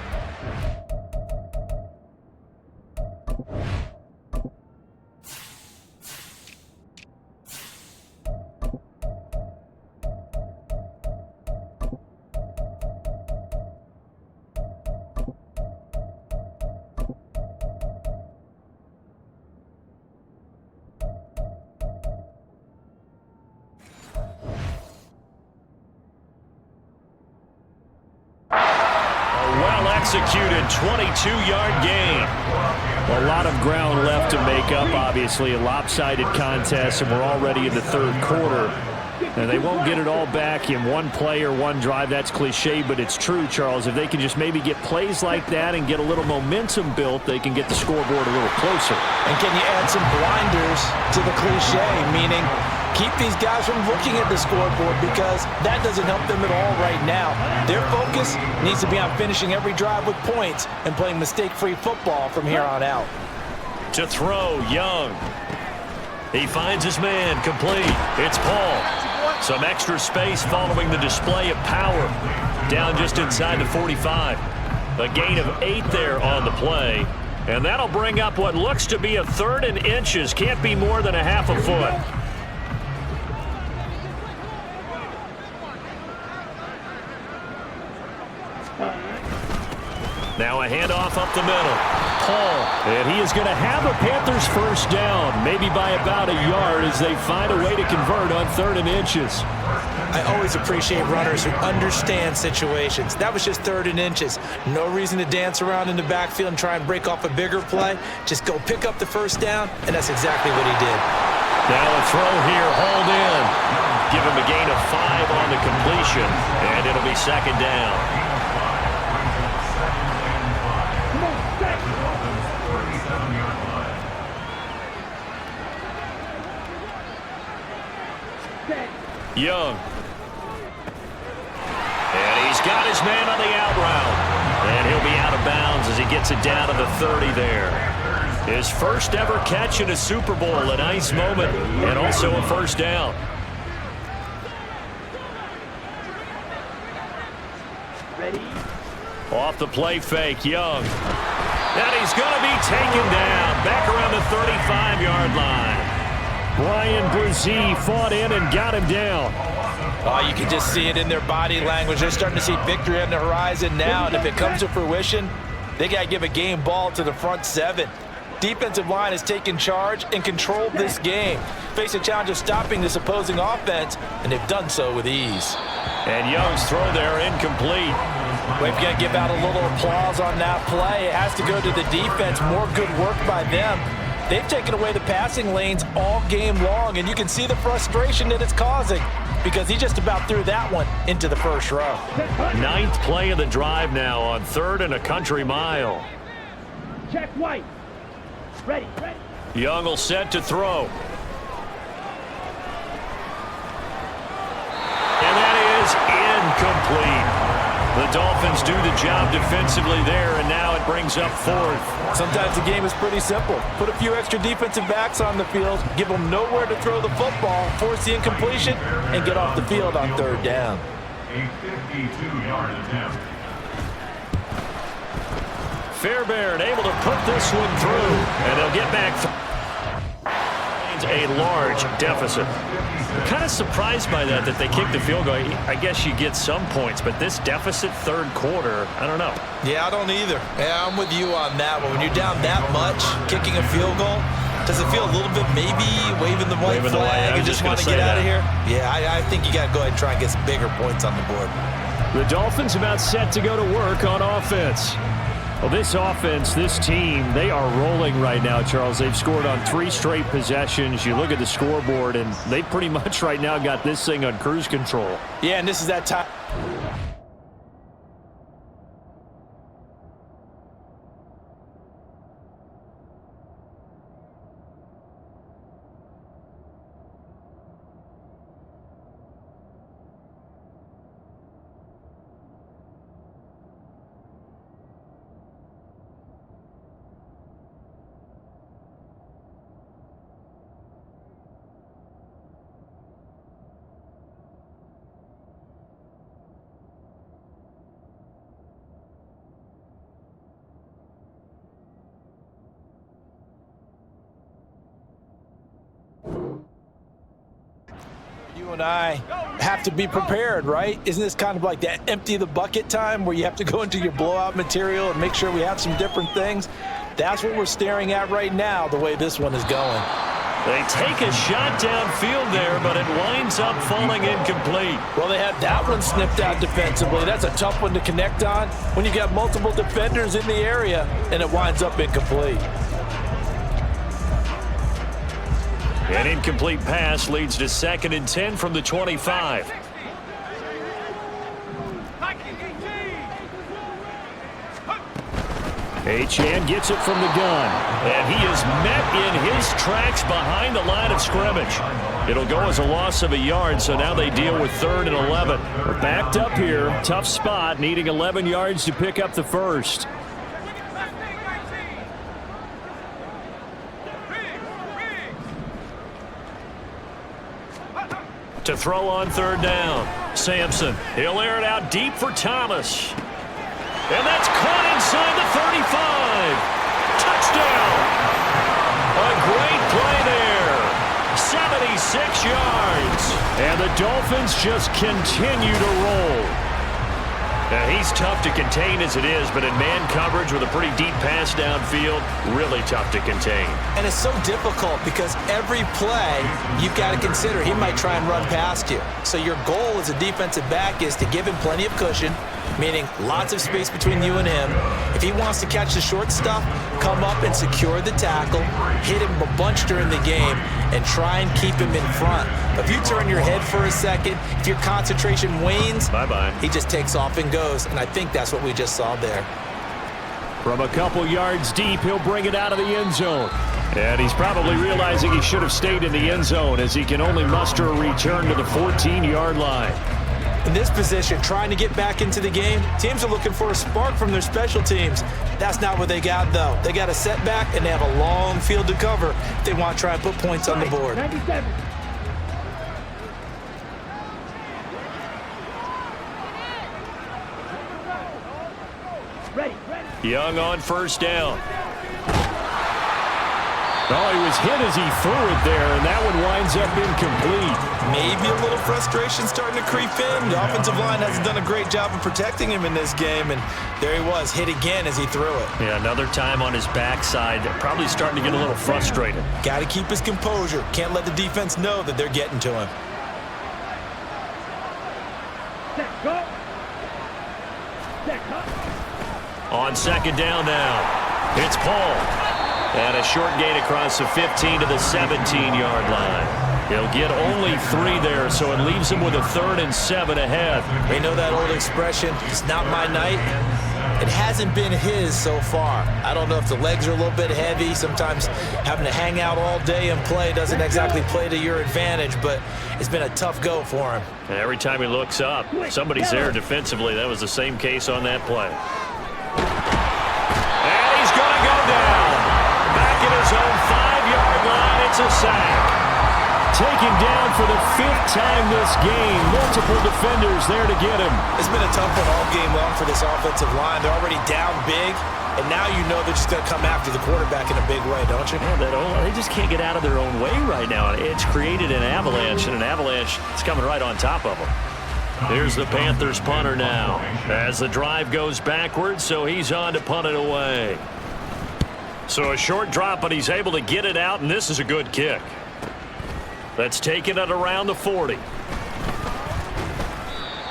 S2: Executed 22-yard gain.
S5: A lot of ground left to make up, obviously. A lopsided contest, and we're already in the third quarter. And they won't get it all back in one play or one drive. That's cliche, but it's true, Charles. If they can just maybe get plays like that and get a little momentum built, they can get the scoreboard a little closer.
S3: And can you add some blinders to the cliche, meaning keep these guys from looking at the scoreboard, because that doesn't help them at all right now. Their focus needs to be on finishing every drive with points and playing mistake-free football from here on out.
S2: To throw, Young. He finds his man, complete. It's Paul. Some extra space following the display of power. Down just inside the 45. A gain of 8 there on the play. And that'll bring up what looks to be a 3rd and inches. Can't be more than a half a foot. Now a handoff up the middle. Paul.
S5: And he is going to have a Panthers first down, maybe by about a yard, as they find a way to convert on 3rd and inches.
S3: I always appreciate runners who understand situations. That was just 3rd and inches. No reason to dance around in the backfield and try and break off a bigger play. Just go pick up the first down, and that's exactly what he did.
S2: Now a throw here, hauled in. Give him a gain of 5 on the completion, and it'll be 2nd down. Young. And he's got his man on the out route. And he'll be out of bounds as he gets it down to the 30 there. His first ever catch in a Super Bowl, a nice moment, and also a first down.
S4: Ready?
S2: Off the play fake, Young. And he's going to be taken down back around the 35-yard line.
S5: Brian Brzee fought in and got him down.
S3: Oh, you can just see it in their body language. They're starting to see victory on the horizon now, and if it comes to fruition, they got to give a game ball to the front 7. Defensive line has taken charge and controlled this game. Face a challenge of stopping this opposing offense, and they've done so with ease.
S2: And Young's throw there incomplete.
S3: We've got to give out a little applause on that play. It has to go to the defense. More good work by them. They've taken away the passing lanes all game long, and you can see the frustration that it's causing because he just about threw that one into the first row.
S2: 9th play of the drive now on 3rd and a country mile.
S4: Check white. Ready.
S2: Young will set to throw. And that is incomplete. The Dolphins do the job defensively there, and now it brings up fourth.
S3: Sometimes the game is pretty simple. Put a few extra defensive backs on the field, give them nowhere to throw the football, force the incompletion, and get off the field on third down.
S6: A 52-yard attempt.
S2: Fairbairn able to put this one through, and they'll get back a large deficit. I'm kind of surprised by that they kicked the field goal. I guess you get some points, but this deficit third quarter, I don't know.
S3: Yeah, I don't either. Yeah, I'm with you on that one. When you're down that much, kicking a field goal, does it feel a little bit maybe waving the white flag and just want to get out of here? Yeah, I think you got to go ahead and try and get some bigger points on the board.
S2: The Dolphins about set to go to work on offense. Well, this offense, this team, they are rolling right now, Charles. They've scored on 3 straight possessions. You look at the scoreboard, and they pretty much right now got this thing on cruise control.
S3: Yeah, and this is that time. You and I have to be prepared, right? Isn't this kind of like that empty the bucket time where you have to go into your blowout material and make sure we have some different things? That's what we're staring at right now, the way this one is going.
S2: They take a shot downfield there, but it winds up falling incomplete.
S3: Well, they had that one snipped out defensively. That's a tough one to connect on when you got multiple defenders in the area, and it winds up incomplete.
S2: An incomplete pass leads to 2nd and 10 from the 25. Achane gets it from the gun, and he is met in his tracks behind the line of scrimmage. It'll go as a loss of a yard, so now they deal with 3rd and 11. We're backed up here, tough spot, needing 11 yards to pick up the first. To throw on 3rd down. Sampson, he'll air it out deep for Thomas. And that's caught inside the 35. Touchdown. A great play there. 76 yards. And the Dolphins just continue to roll. Now, he's tough to contain as it is, but in man coverage with a pretty deep pass downfield, really tough to contain.
S3: And it's so difficult because every play you've got to consider he might try and run past you. So your goal as a defensive back is to give him plenty of cushion, meaning lots of space between you and him. If he wants to catch the short stuff, come up and secure the tackle, hit him a bunch during the game, and try and keep him in front. But if you turn your head for a second, if your concentration wanes,
S2: bye-bye.
S3: He just takes off and goes, and I think that's what we just saw there.
S2: From a couple yards deep, he'll bring it out of the end zone. And he's probably realizing he should have stayed in the end zone as he can only muster a return to the 14-yard line.
S3: In this position, trying to get back into the game, teams are looking for a spark from their special teams. That's not what they got, though. They got a setback, and they have a long field to cover if they want to try and put points on the board.
S4: 97. Ready.
S2: Young on 1st down. Oh, he was hit as he threw it there, and that one winds up incomplete.
S3: Maybe a little frustration starting to creep in. The offensive line hasn't done a great job of protecting him in this game, and there he was, hit again as he threw it.
S2: Yeah, another time on his backside, probably starting to get a little frustrated.
S3: Got to keep his composure. Can't let the defense know that they're getting to him.
S4: Set, go. Set, cut.
S2: On 2nd down now, it's Paul. And a short gain across the 15 to the 17-yard line. He'll get only 3 there, so it leaves him with a 3rd and 7 ahead.
S3: We know that old expression, it's not my night. it hasn't been his so far. I don't know if the legs are a little bit heavy. Sometimes having to hang out all day and play doesn't exactly play to your advantage, but it's been a tough go for him.
S2: And every time he looks up, somebody's there defensively. That was the same case on that play. And he's going to go down. Back at his own 5-yard line, it's a sack.
S5: Taken down for the 5th time this game. Multiple defenders there to get him.
S3: It's been a tough one all game long for this offensive line. They're already down big, and now you know they're just going to come after the quarterback in a big way, don't you?
S2: Yeah, they just can't get out of their own way right now. It's created an avalanche, and an avalanche is coming right on top of them. Here's the Panthers punter now. As the drive goes backwards, so he's on to punt it away. So a short drop, but he's able to get it out, and this is a good kick. That's taken at around the 40.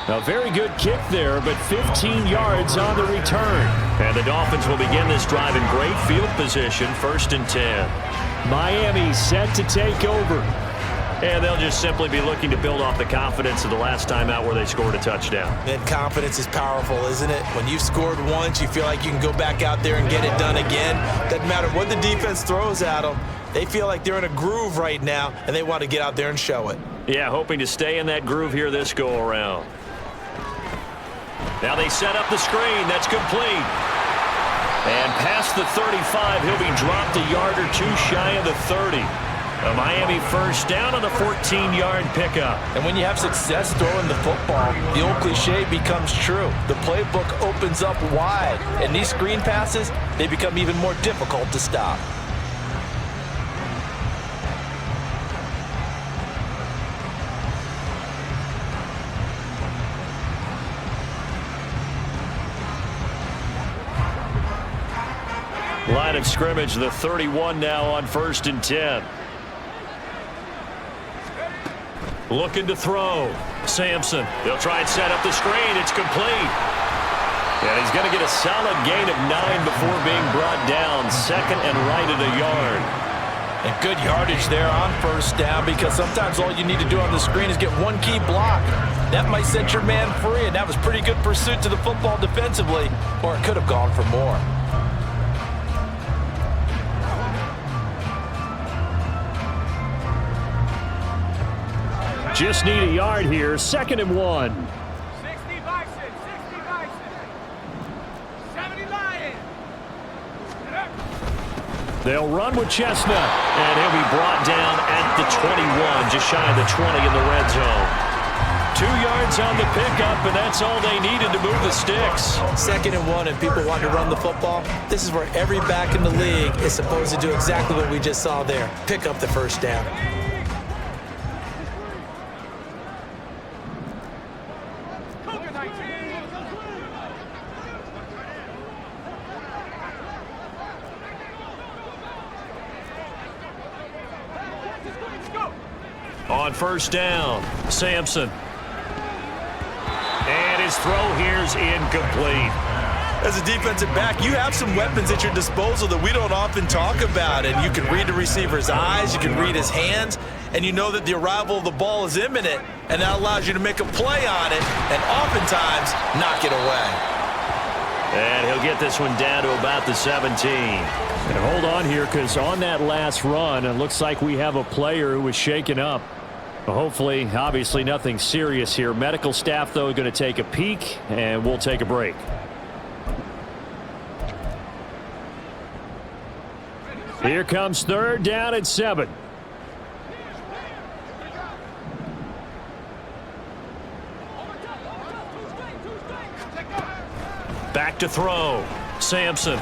S5: A very good kick there, but 15 yards on the return.
S2: And the Dolphins will begin this drive in great field position, 1st and 10.
S5: Miami set to take over.
S2: And they'll just simply be looking to build off the confidence of the last time out where they scored a touchdown.
S3: And confidence is powerful, isn't it? When you've scored once, you feel like you can go back out there and get it done again. Doesn't matter what the defense throws at them. They feel like they're in a groove right now, and they want to get out there and show it.
S2: Yeah, hoping to stay in that groove here this go-around. Now they set up the screen. That's complete. And past the 35, he'll be dropped a yard or two shy of the 30. A Miami first down on the 14-yard pickup.
S3: And when you have success throwing the football, the old cliche becomes true. The playbook opens up wide, and these screen passes, they become even more difficult to stop.
S2: Line of scrimmage, the 31 now on 1st and 10. Looking to throw. Sampson. They'll try and set up the screen. It's complete. And he's going to get a solid gain of 9 before being brought down. 2nd and right at a yard.
S3: And good yardage there on 1st down, because sometimes all you need to do on the screen is get one key block. That might set your man free, and that was pretty good pursuit to the football defensively, or it could have gone for more.
S5: Just need a yard here. 2nd and 1.
S4: 60 Bison, 70 Lion.
S5: They'll run with Chestnut.
S2: And he'll be brought down at the 21, just shy of the 20 in the red zone. 2 yards on the pickup, and that's all they needed to move the sticks.
S3: 2nd and 1, and people want to run the football. This is where every back in the league is supposed to do exactly what we just saw there. Pick up the 1st down.
S2: On 1st down, Sampson. And his throw here's incomplete.
S3: As a defensive back, you have some weapons at your disposal that we don't often talk about. And you can read the receiver's eyes, you can read his hands, and you know that the arrival of the ball is imminent, and that allows you to make a play on it and oftentimes knock it away.
S2: And he'll get this one down to about the 17.
S5: And hold on here, because on that last run, it looks like we have a player who was shaken up. Hopefully, obviously nothing serious here. Medical staff, though, going to take a peek, and we'll take a break. Here comes 3rd down and 7.
S2: Back to throw. Sampson.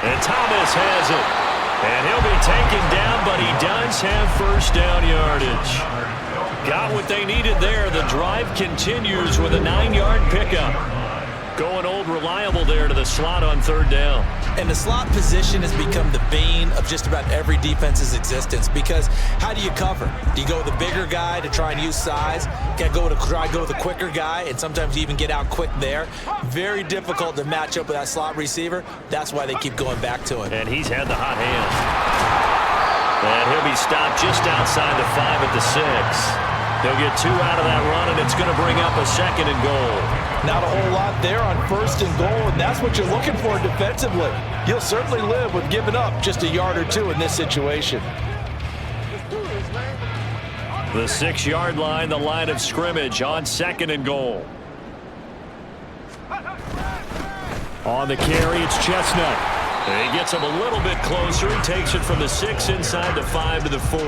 S2: And Thomas has it. And he'll be taken down, but he does have 1st down yardage. Got what they needed there. The drive continues with a 9-yard pickup. Going old reliable there to the slot on 3rd down.
S3: And the slot position has become the bane of just about every defense's existence, because how do you cover? Do you go with the bigger guy to try and use size? Can go with the quicker guy, and sometimes you even get out quick there. Very difficult to match up with that slot receiver. That's why they keep going back to him.
S2: And he's had the hot hand. And he'll be stopped just outside the 5 at the 6. They'll get 2 out of that run, and it's going to bring up a 2nd and goal.
S3: Not a whole lot there on 1st and goal, and that's what you're looking for defensively. You'll certainly live with giving up just a yard or two in this situation.
S2: The 6-yard line, the line of scrimmage on 2nd and goal. On the carry, it's Chestnut. He gets him a little bit closer. He takes it from the 6 inside the 5 to the 4.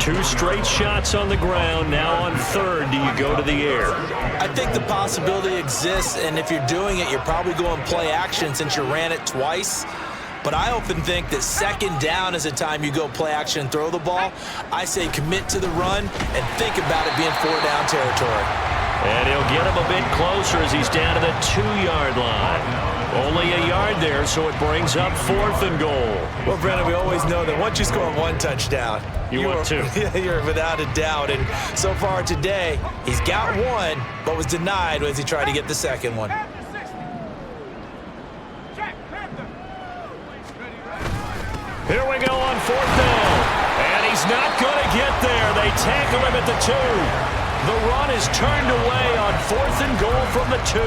S2: 2 straight shots on the ground. Now on 3rd, do you go to the air?
S3: I think the possibility exists, and if you're doing it, you're probably going play action since you ran it twice. But I often think that 2nd down is the time you go play action and throw the ball. I say commit to the run and think about it being 4-down territory.
S2: And he'll get him a bit closer as he's down to the 2-yard line. Only a yard there, so it brings up 4th and goal.
S3: Well, Brennan, we always know that once you score 1 touchdown,
S2: you're 2.
S3: You're without a doubt. And so far today, he's got 1, but was denied as he tried to get the 2nd one.
S2: Here we go on 4th down. And he's not going to get there. They tackle him at the 2. The run is turned away on 4th and goal from the 2.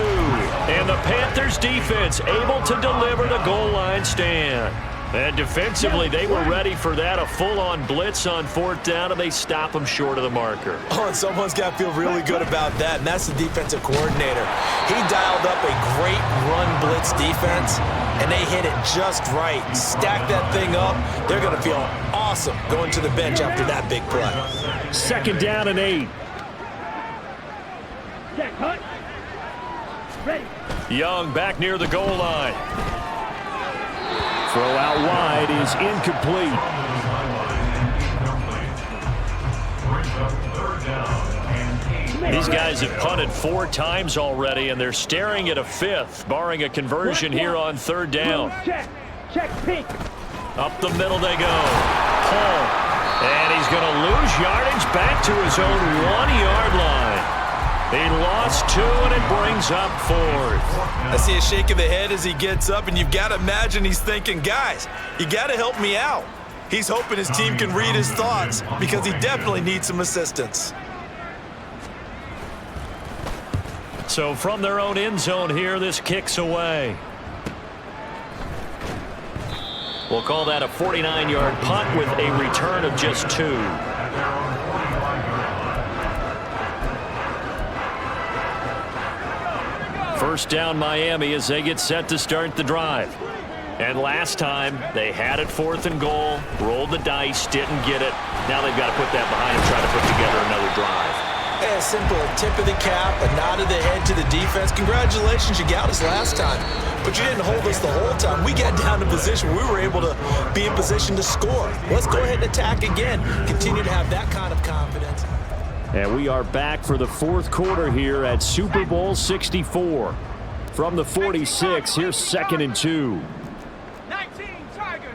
S2: And the Panthers defense able to deliver the goal line stand. And defensively, they were ready for that, a full-on blitz on 4th down, and they stop him short of the marker.
S3: Oh, and someone's got to feel really good about that, and that's the defensive coordinator. He dialed up a great run blitz defense, and they hit it just right. Stack that thing up. They're going to feel awesome going to the bench after that big play.
S5: 2nd down and 8.
S2: Young back near the goal line.
S5: Throw out wide is incomplete.
S2: These guys have punted 4 times already, and they're staring at a 5th, barring a conversion here on 3rd down.
S4: Check, pink.
S2: Up the middle they go. Paul. And he's going to lose yardage back to his own 1-yard line. He lost 2, and it brings up 4th.
S3: I see a shake of the head as he gets up, and you've got to imagine he's thinking, guys, you got to help me out. He's hoping his team can read his thoughts because he definitely needs some assistance.
S2: So from their own end zone here, this kicks away. We'll call that a 49-yard punt with a return of just 2. First down Miami as they get set to start the drive. And last time they had it 4th and goal, rolled the dice, didn't get it. Now they've got to put that behind and try to put together another drive.
S3: Yeah, simple, a tip of the cap, a nod of the head to the defense. Congratulations, you got us last time. But you didn't hold us the whole time. We got down to position. We were able to be in position to score. Let's go ahead and attack again. Continue to have that kind of confidence.
S5: And we are back for the 4th quarter here at Super Bowl 64. From the 46, here's 2nd and 2.
S4: 19 Tiger.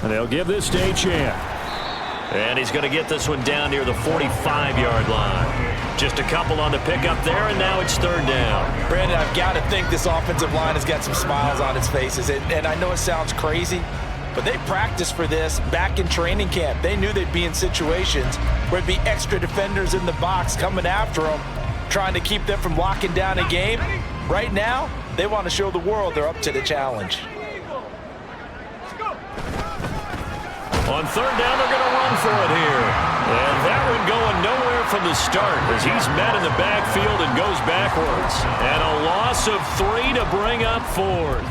S5: And they'll give this to Achane.
S2: And he's going to get this one down near the 45-yard line. Just a couple on the pickup there, and now it's 3rd down.
S3: Brandon, I've got to think this offensive line has got some smiles on its faces. And I know it sounds crazy, but they practiced for this back in training camp. They knew they'd be in situations where there'd be extra defenders in the box coming after them, trying to keep them from locking down a game. Right now, they want to show the world they're up to the challenge.
S2: On 3rd down, they're going to run for it here. And that one going nowhere from the start as he's met in the backfield and goes backwards. And a loss of 3 to bring up 4th.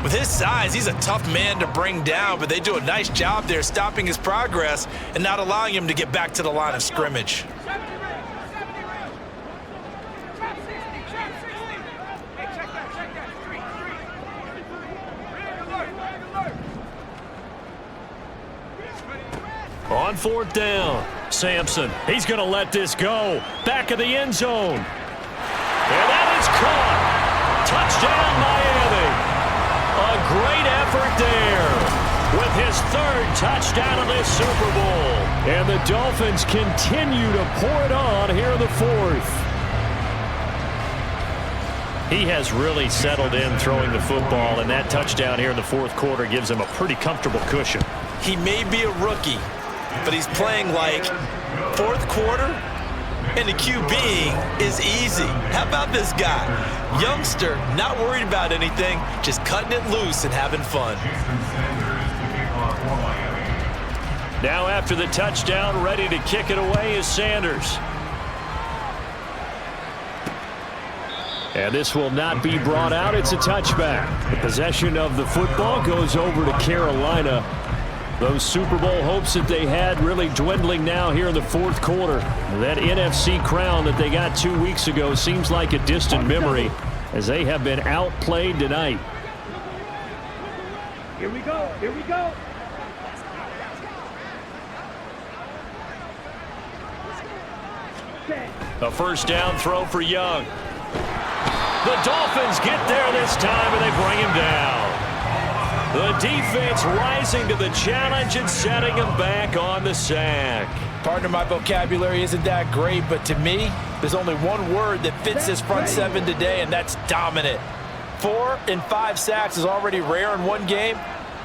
S3: With his size, he's a tough man to bring down, but they do a nice job there stopping his progress and not allowing him to get back to the line of scrimmage.
S2: On 4th down, Sampson, he's going to let this go. Back of the end zone. And that is caught. Touchdown, Miami. A great effort there with his 3rd touchdown of this Super Bowl.
S5: And the Dolphins continue to pour it on here in the 4th.
S2: He has really settled in throwing the football, and that touchdown here in the 4th quarter gives him a pretty comfortable cushion.
S3: He may be a rookie, but he's playing like fourth quarter, and the QB is easy. How about this guy? Youngster, not worried about anything, just cutting it loose and having fun.
S2: Now after the touchdown, ready to kick it away is Sanders. And this will not be brought out. It's a touchback. The possession of the football goes over to Carolina. Those Super Bowl hopes that they had really dwindling now here in the fourth quarter. That NFC crown that they got 2 weeks ago seems like a distant memory as they have been outplayed tonight.
S4: Here we go. Here we go.
S2: A first down throw for Young. The Dolphins get there this time, and they bring him down. The defense rising to the challenge and setting him back on the sack.
S3: Partner, my vocabulary isn't that great, but to me, there's only one word that fits this front seven today, and that's dominant. 4 and 5 sacks is already rare in one game.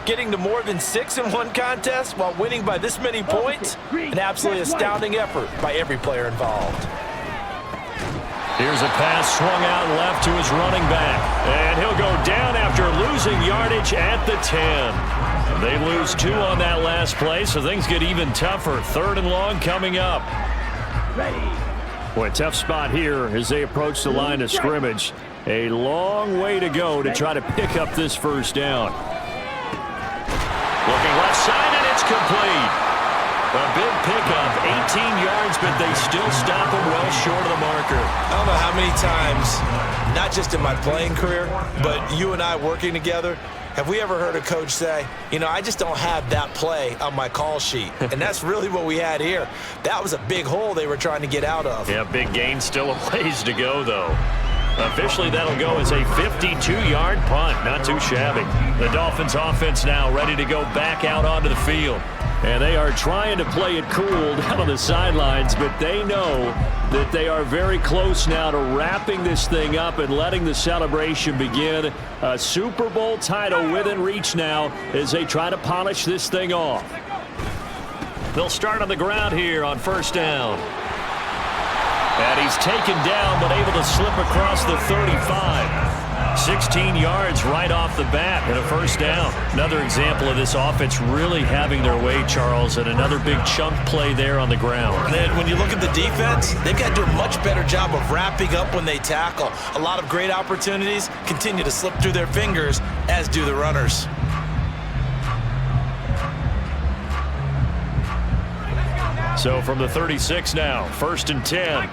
S3: Getting to more than 6 in one contest while winning by this many points, an absolutely astounding effort by every player involved.
S2: Here's a pass swung out left to his running back. And he'll go down after losing yardage at the 10. They lose 2 on that last play, so things get even tougher. 3rd and long coming up.
S5: Boy, tough spot here as they approach the line of scrimmage. A long way to go to try to pick up this first down.
S2: Looking left side, and it's complete. A big pickup, 18 yards, but they still stop him well short of the marker.
S3: I don't know how many times, not just in my playing career, but you and I working together, have we ever heard a coach say, you know, I just don't have that play on my call sheet. And that's really what we had here. That was a big hole they were trying to get out of.
S2: Yeah, big gain, still a ways to go, though. Officially, that'll go as a 52-yard punt. Not too shabby. The Dolphins offense now ready to go back out onto the field.
S5: And they are trying to play it cool down on the sidelines, but they know that they are very close now to wrapping this thing up and letting the celebration begin. A Super Bowl title within reach now as they try to polish this thing off.
S2: They'll start on the ground here on first down. And he's taken down but able to slip across the 35. 16 yards right off the bat and a first down. Another example of this offense really having their way, Charles, and another big chunk play there on the ground.
S3: And then when you look at the defense, they've got to do a much better job of wrapping up when they tackle. A lot of great opportunities continue to slip through their fingers, as do the runners.
S2: So from the 36 now, 1st and 10.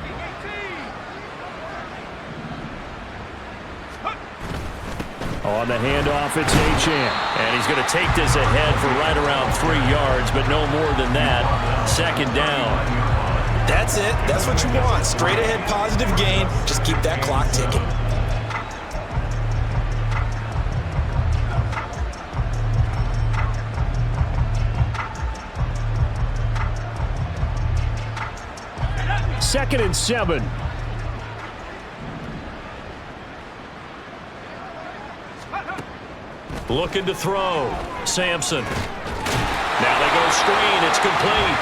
S5: On the handoff, it's Achane.
S2: And he's going to take this ahead for right around 3 yards, but no more than that. 2nd down.
S3: That's it. That's what you want. Straight ahead positive gain. Just keep that clock ticking.
S5: Second and 7.
S2: Looking to throw. Sampson. Now they go screen. It's complete.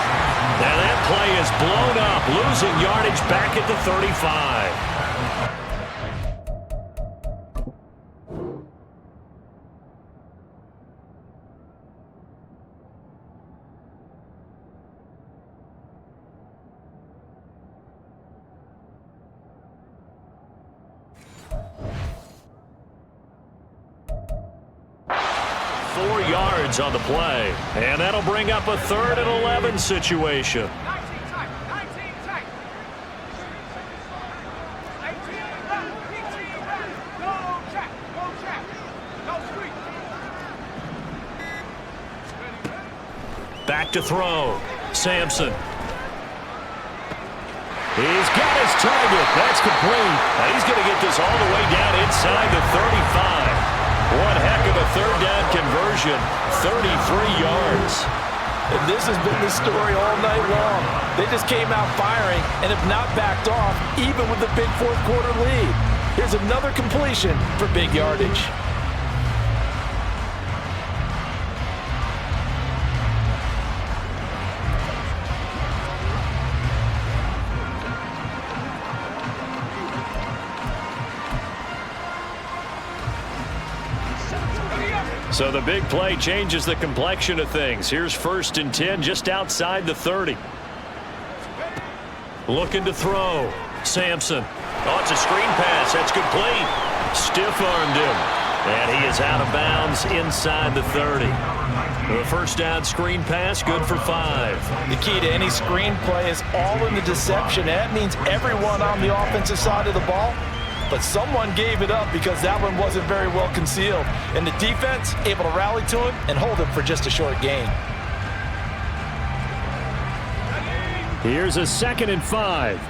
S2: Now that play is blown up. Losing yardage back at the 35. On the play, and that'll bring up a 3rd and 11 situation.
S4: 19 tight. 18 left, 18 left. Go check. Go street.
S2: Back to throw. Sampson. He's got his target. That's complete. And he's going to get this all the way down inside the 35. One heck of a 3rd down conversion, 33 yards.
S3: And this has been the story all night long. They just came out firing and have not backed off, even with the big fourth quarter lead. Here's another completion for big yardage.
S2: So the big play changes the complexion of things. Here's 1st and 10 just outside the 30. Looking to throw. Sampson. Oh, it's a screen pass. That's complete. Stiff-armed him. And he is out of bounds inside the 30. The first down screen pass, good for 5.
S3: The key to any screen play is all in the deception. That means everyone on the offensive side of the ball, but someone gave it up because that one wasn't very well concealed. And the defense able to rally to him and hold him for just a short gain.
S5: Here's a 2nd and 5.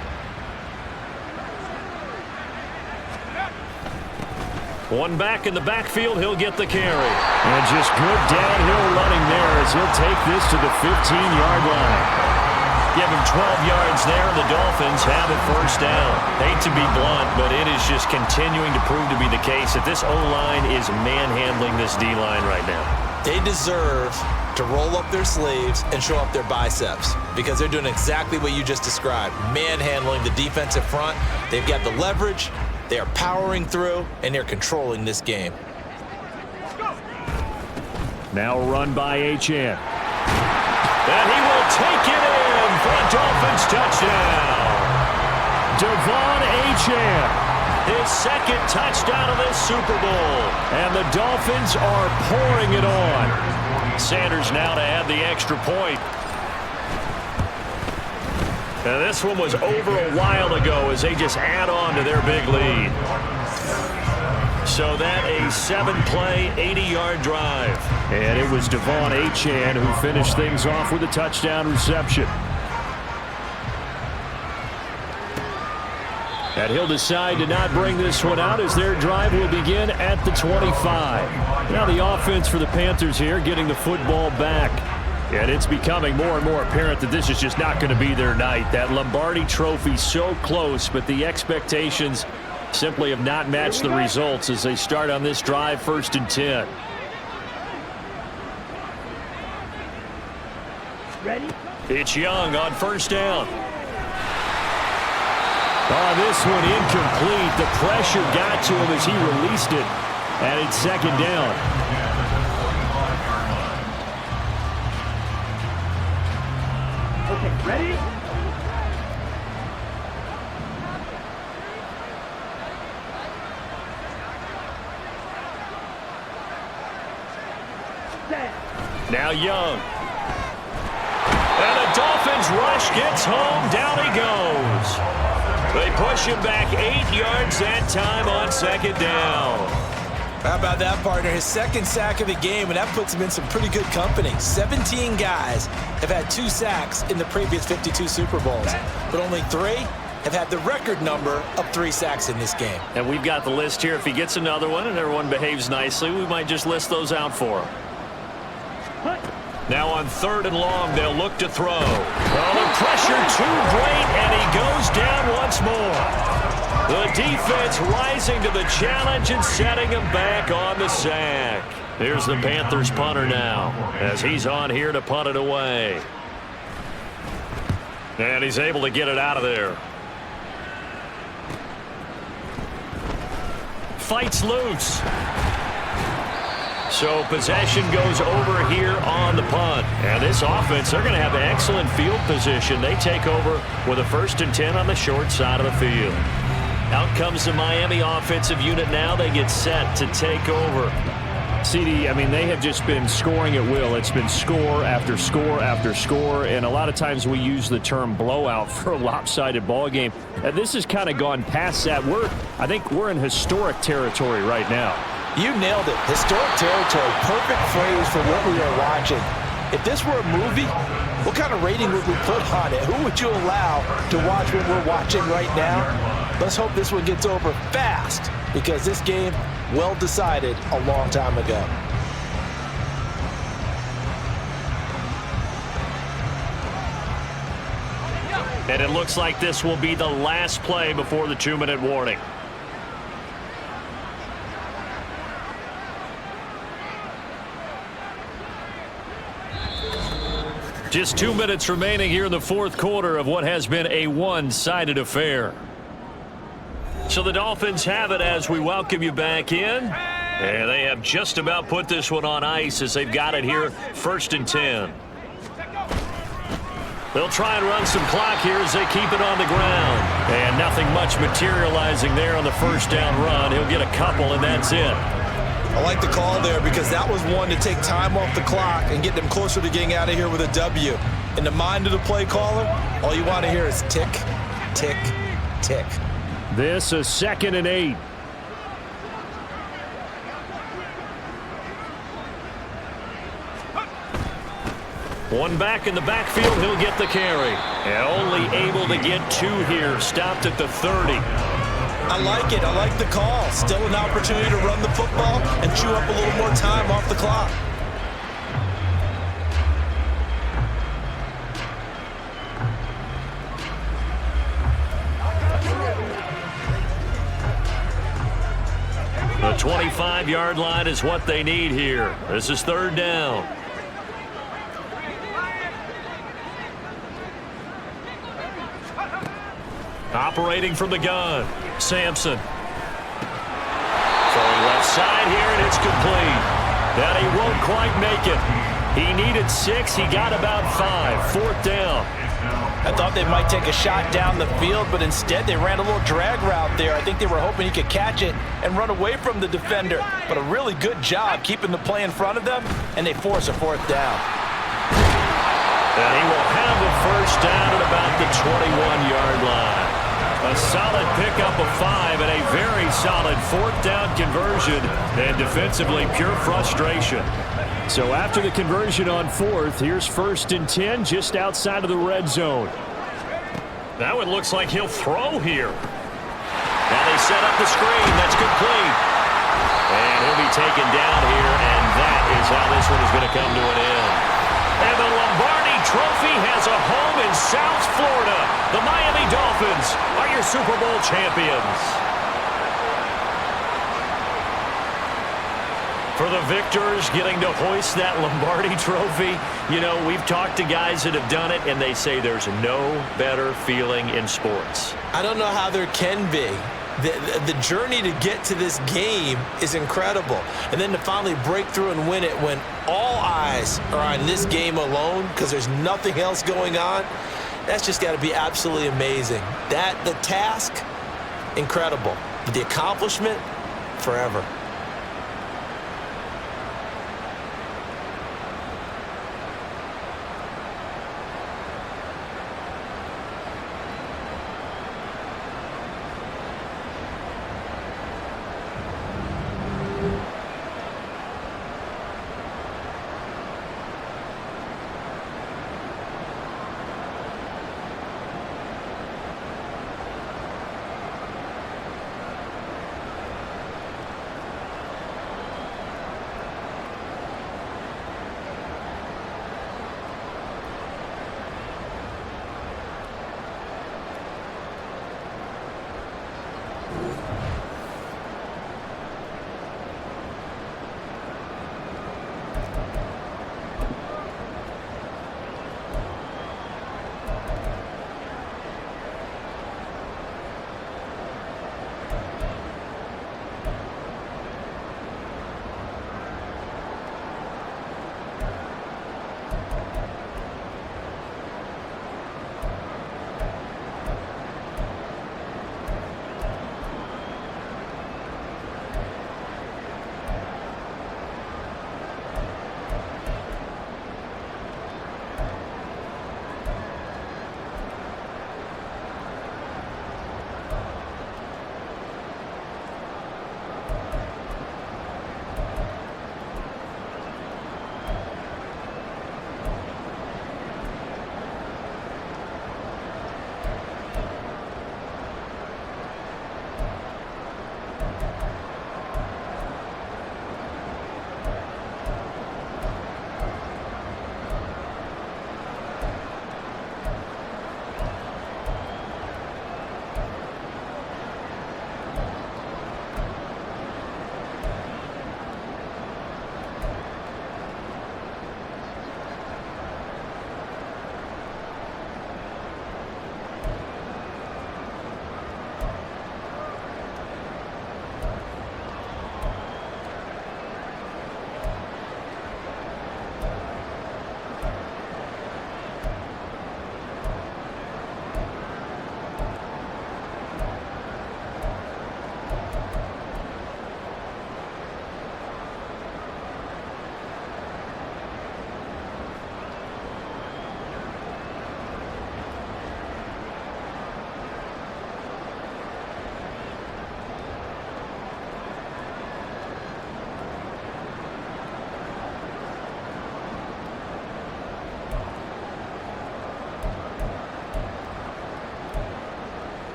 S2: One back in the backfield, he'll get the carry.
S5: And just good downhill running there as he'll take this to the 15-yard line.
S2: Give him 12 yards there, and the Dolphins have it 1st down. Hate to be blunt, but it is just continuing to prove to be the case that this O-line is manhandling this D-line right now.
S3: They deserve to roll up their sleeves and show up their biceps because they're doing exactly what you just described, manhandling the defensive front. They've got the leverage, they are powering through, and they're controlling this game.
S5: Now run by H.N.
S2: And he will take it in for a Dolphins touchdown.
S5: Devon Achane.
S2: His 2nd touchdown of this Super Bowl.
S5: And the Dolphins are pouring it on.
S2: Sanders now to add the extra point. And this one was over a while ago as they just add on to their big lead. So that a 7-play, 80-yard drive.
S5: And it was Devon Achane who finished things off with a touchdown reception. And he'll decide to not bring this one out as their drive will begin at the 25. Now the offense for the Panthers here getting the football back. And it's becoming more and more apparent that this is just not going to be their night. That Lombardi trophy so close, but the expectations simply have not matched the results as they start on this drive 1st and 10.
S2: Ready? It's Young on 1st down.
S5: Oh, this one incomplete. The pressure got to him as he released it. And it's 2nd down.
S4: Okay, ready?
S2: Now Young. And the Dolphins rush gets home. Down he goes. They push him back 8 yards that time on 2nd down.
S3: How about that, partner? His 2nd sack of the game, and that puts him in some pretty good company. 17 guys have had 2 sacks in the previous 52 Super Bowls, but only 3 have had the record number of 3 sacks in this game.
S2: And we've got the list here. If he gets another one and everyone behaves nicely, we might just list those out for him. Now on 3rd and long, they'll look to throw. Well, the pressure too great, and he goes down once more. The defense rising to the challenge and setting him back on the sack. Here's the Panthers punter now as he's on here to punt it away. And he's able to get it out of there. Fights loose. So possession goes over here on the punt. And this offense, they're going to have excellent field position. They take over with a 1st and 10 on the short side of the field. Out comes the Miami offensive unit now. They get set to take over.
S5: CD, I mean, they have just been scoring at will. It's been score after score after score, and a lot of times we use the term blowout for a lopsided ball game. And this has kind of gone past that. I think we're in historic territory right now.
S3: You nailed it. Historic territory. Perfect phrase for what we are watching. If this were a movie, what kind of rating would we put on it? Who would you allow to watch what we're watching right now? Let's hope this one gets over fast because this game, well decided a long time ago.
S2: And it looks like this will be the last play before the 2-minute warning. Just 2 minutes remaining here in the 4th quarter of what has been a one-sided affair. So the Dolphins have it as we welcome you back in. And they have just about put this one on ice as they've got it here, 1st and 10. They'll try and run some clock here as they keep it on the ground. And nothing much materializing there on the first down run. He'll get a couple, and that's it.
S3: I like the call there because that was one to take time off the clock and get them closer to getting out of here with a W. In the mind of the play caller, all you want to hear is tick, tick, tick.
S5: This is 2nd and 8.
S2: One back in the backfield, he'll get the carry. And only able to get 2 here, stopped at the 30.
S3: I like it. I like the call. Still an opportunity to run the football and chew up a little more time off the clock.
S2: The 25-yard line is what they need here. This is 3rd down. Operating from the gun, Sampson. Throwing left side here, and it's complete. That he won't quite make it. He needed 6. He got about 5. 4th down.
S3: I thought they might take a shot down the field, but instead they ran a little drag route there. I think they were hoping he could catch it and run away from the defender. But a really good job keeping the play in front of them, and they force a 4th down.
S2: And he will have the first down at about the 21-yard line. A solid pickup of 5 and a very solid 4th down conversion. And defensively, pure frustration.
S5: So after the conversion on 4th, here's 1st and 10 just outside of the red zone.
S2: That one looks like he'll throw here. Now they set up the screen. That's complete. And he'll be taken down here, and that is how this one is going to come to an end. And the Lombardi Trophy has a home in South Florida. The Miami Dolphins are your Super Bowl champions. For the victors getting to hoist that Lombardi Trophy, you know, we've talked to guys that have done it, and they say there's no better feeling in sports.
S3: I don't know how there can be. The journey to get to this game is incredible. And then to finally break through and win it when all eyes are on this game alone because there's nothing else going on, that's just got to be absolutely amazing. The task, incredible. But the accomplishment, forever.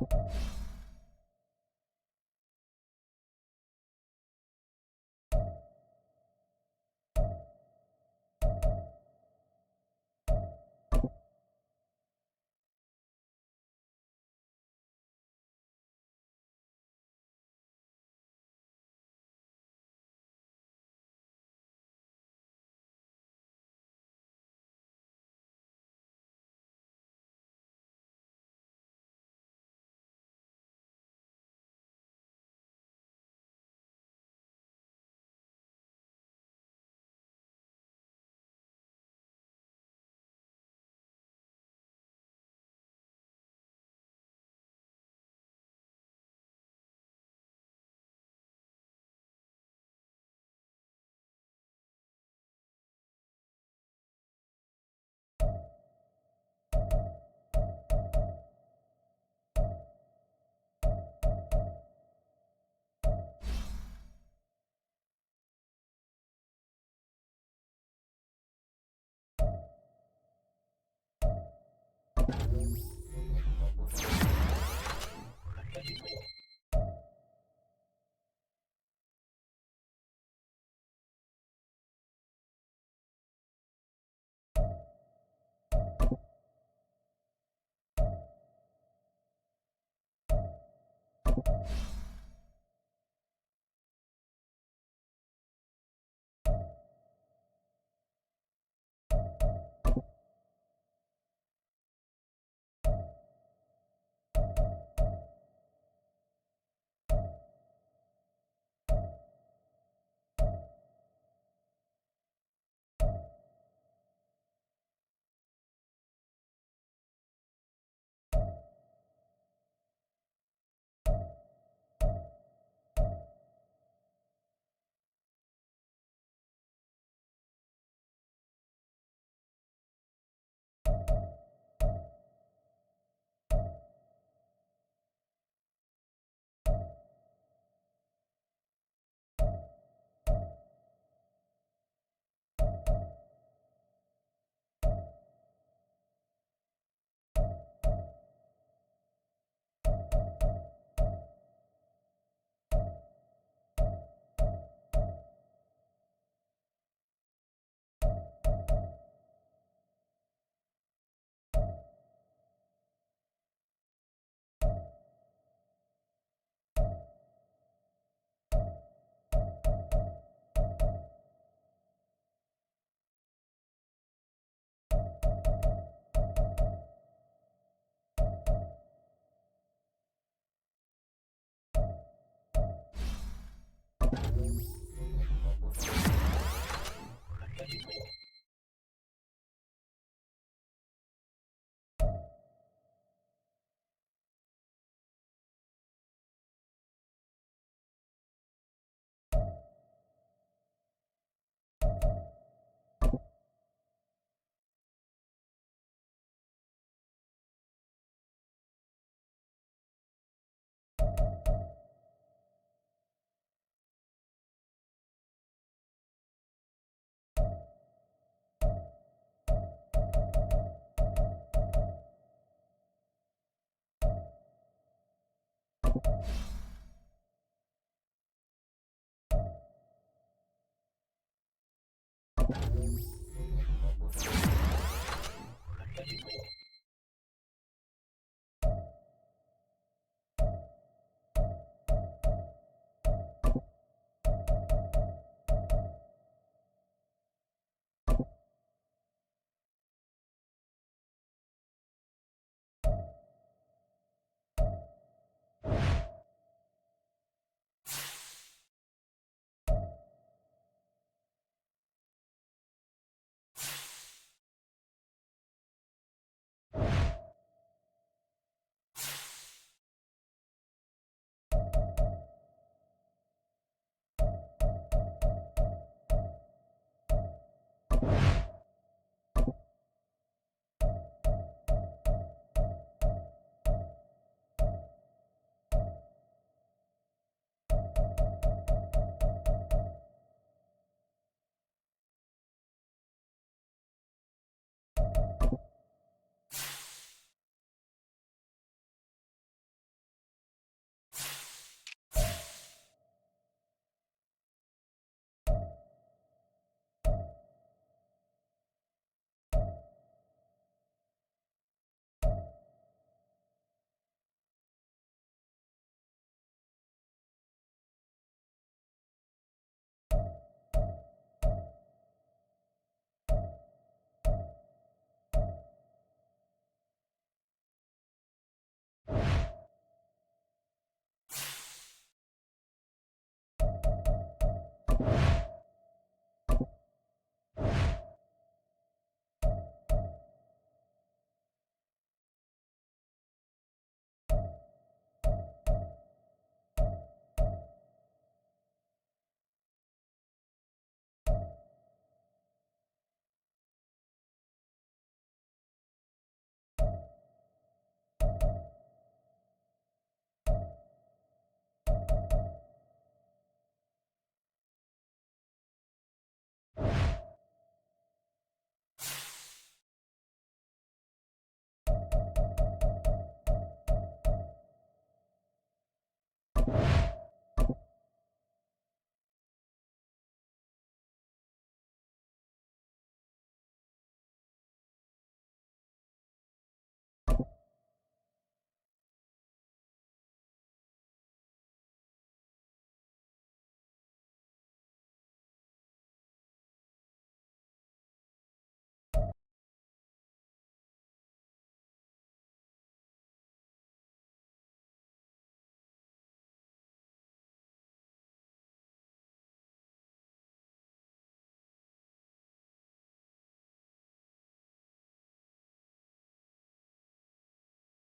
S8: you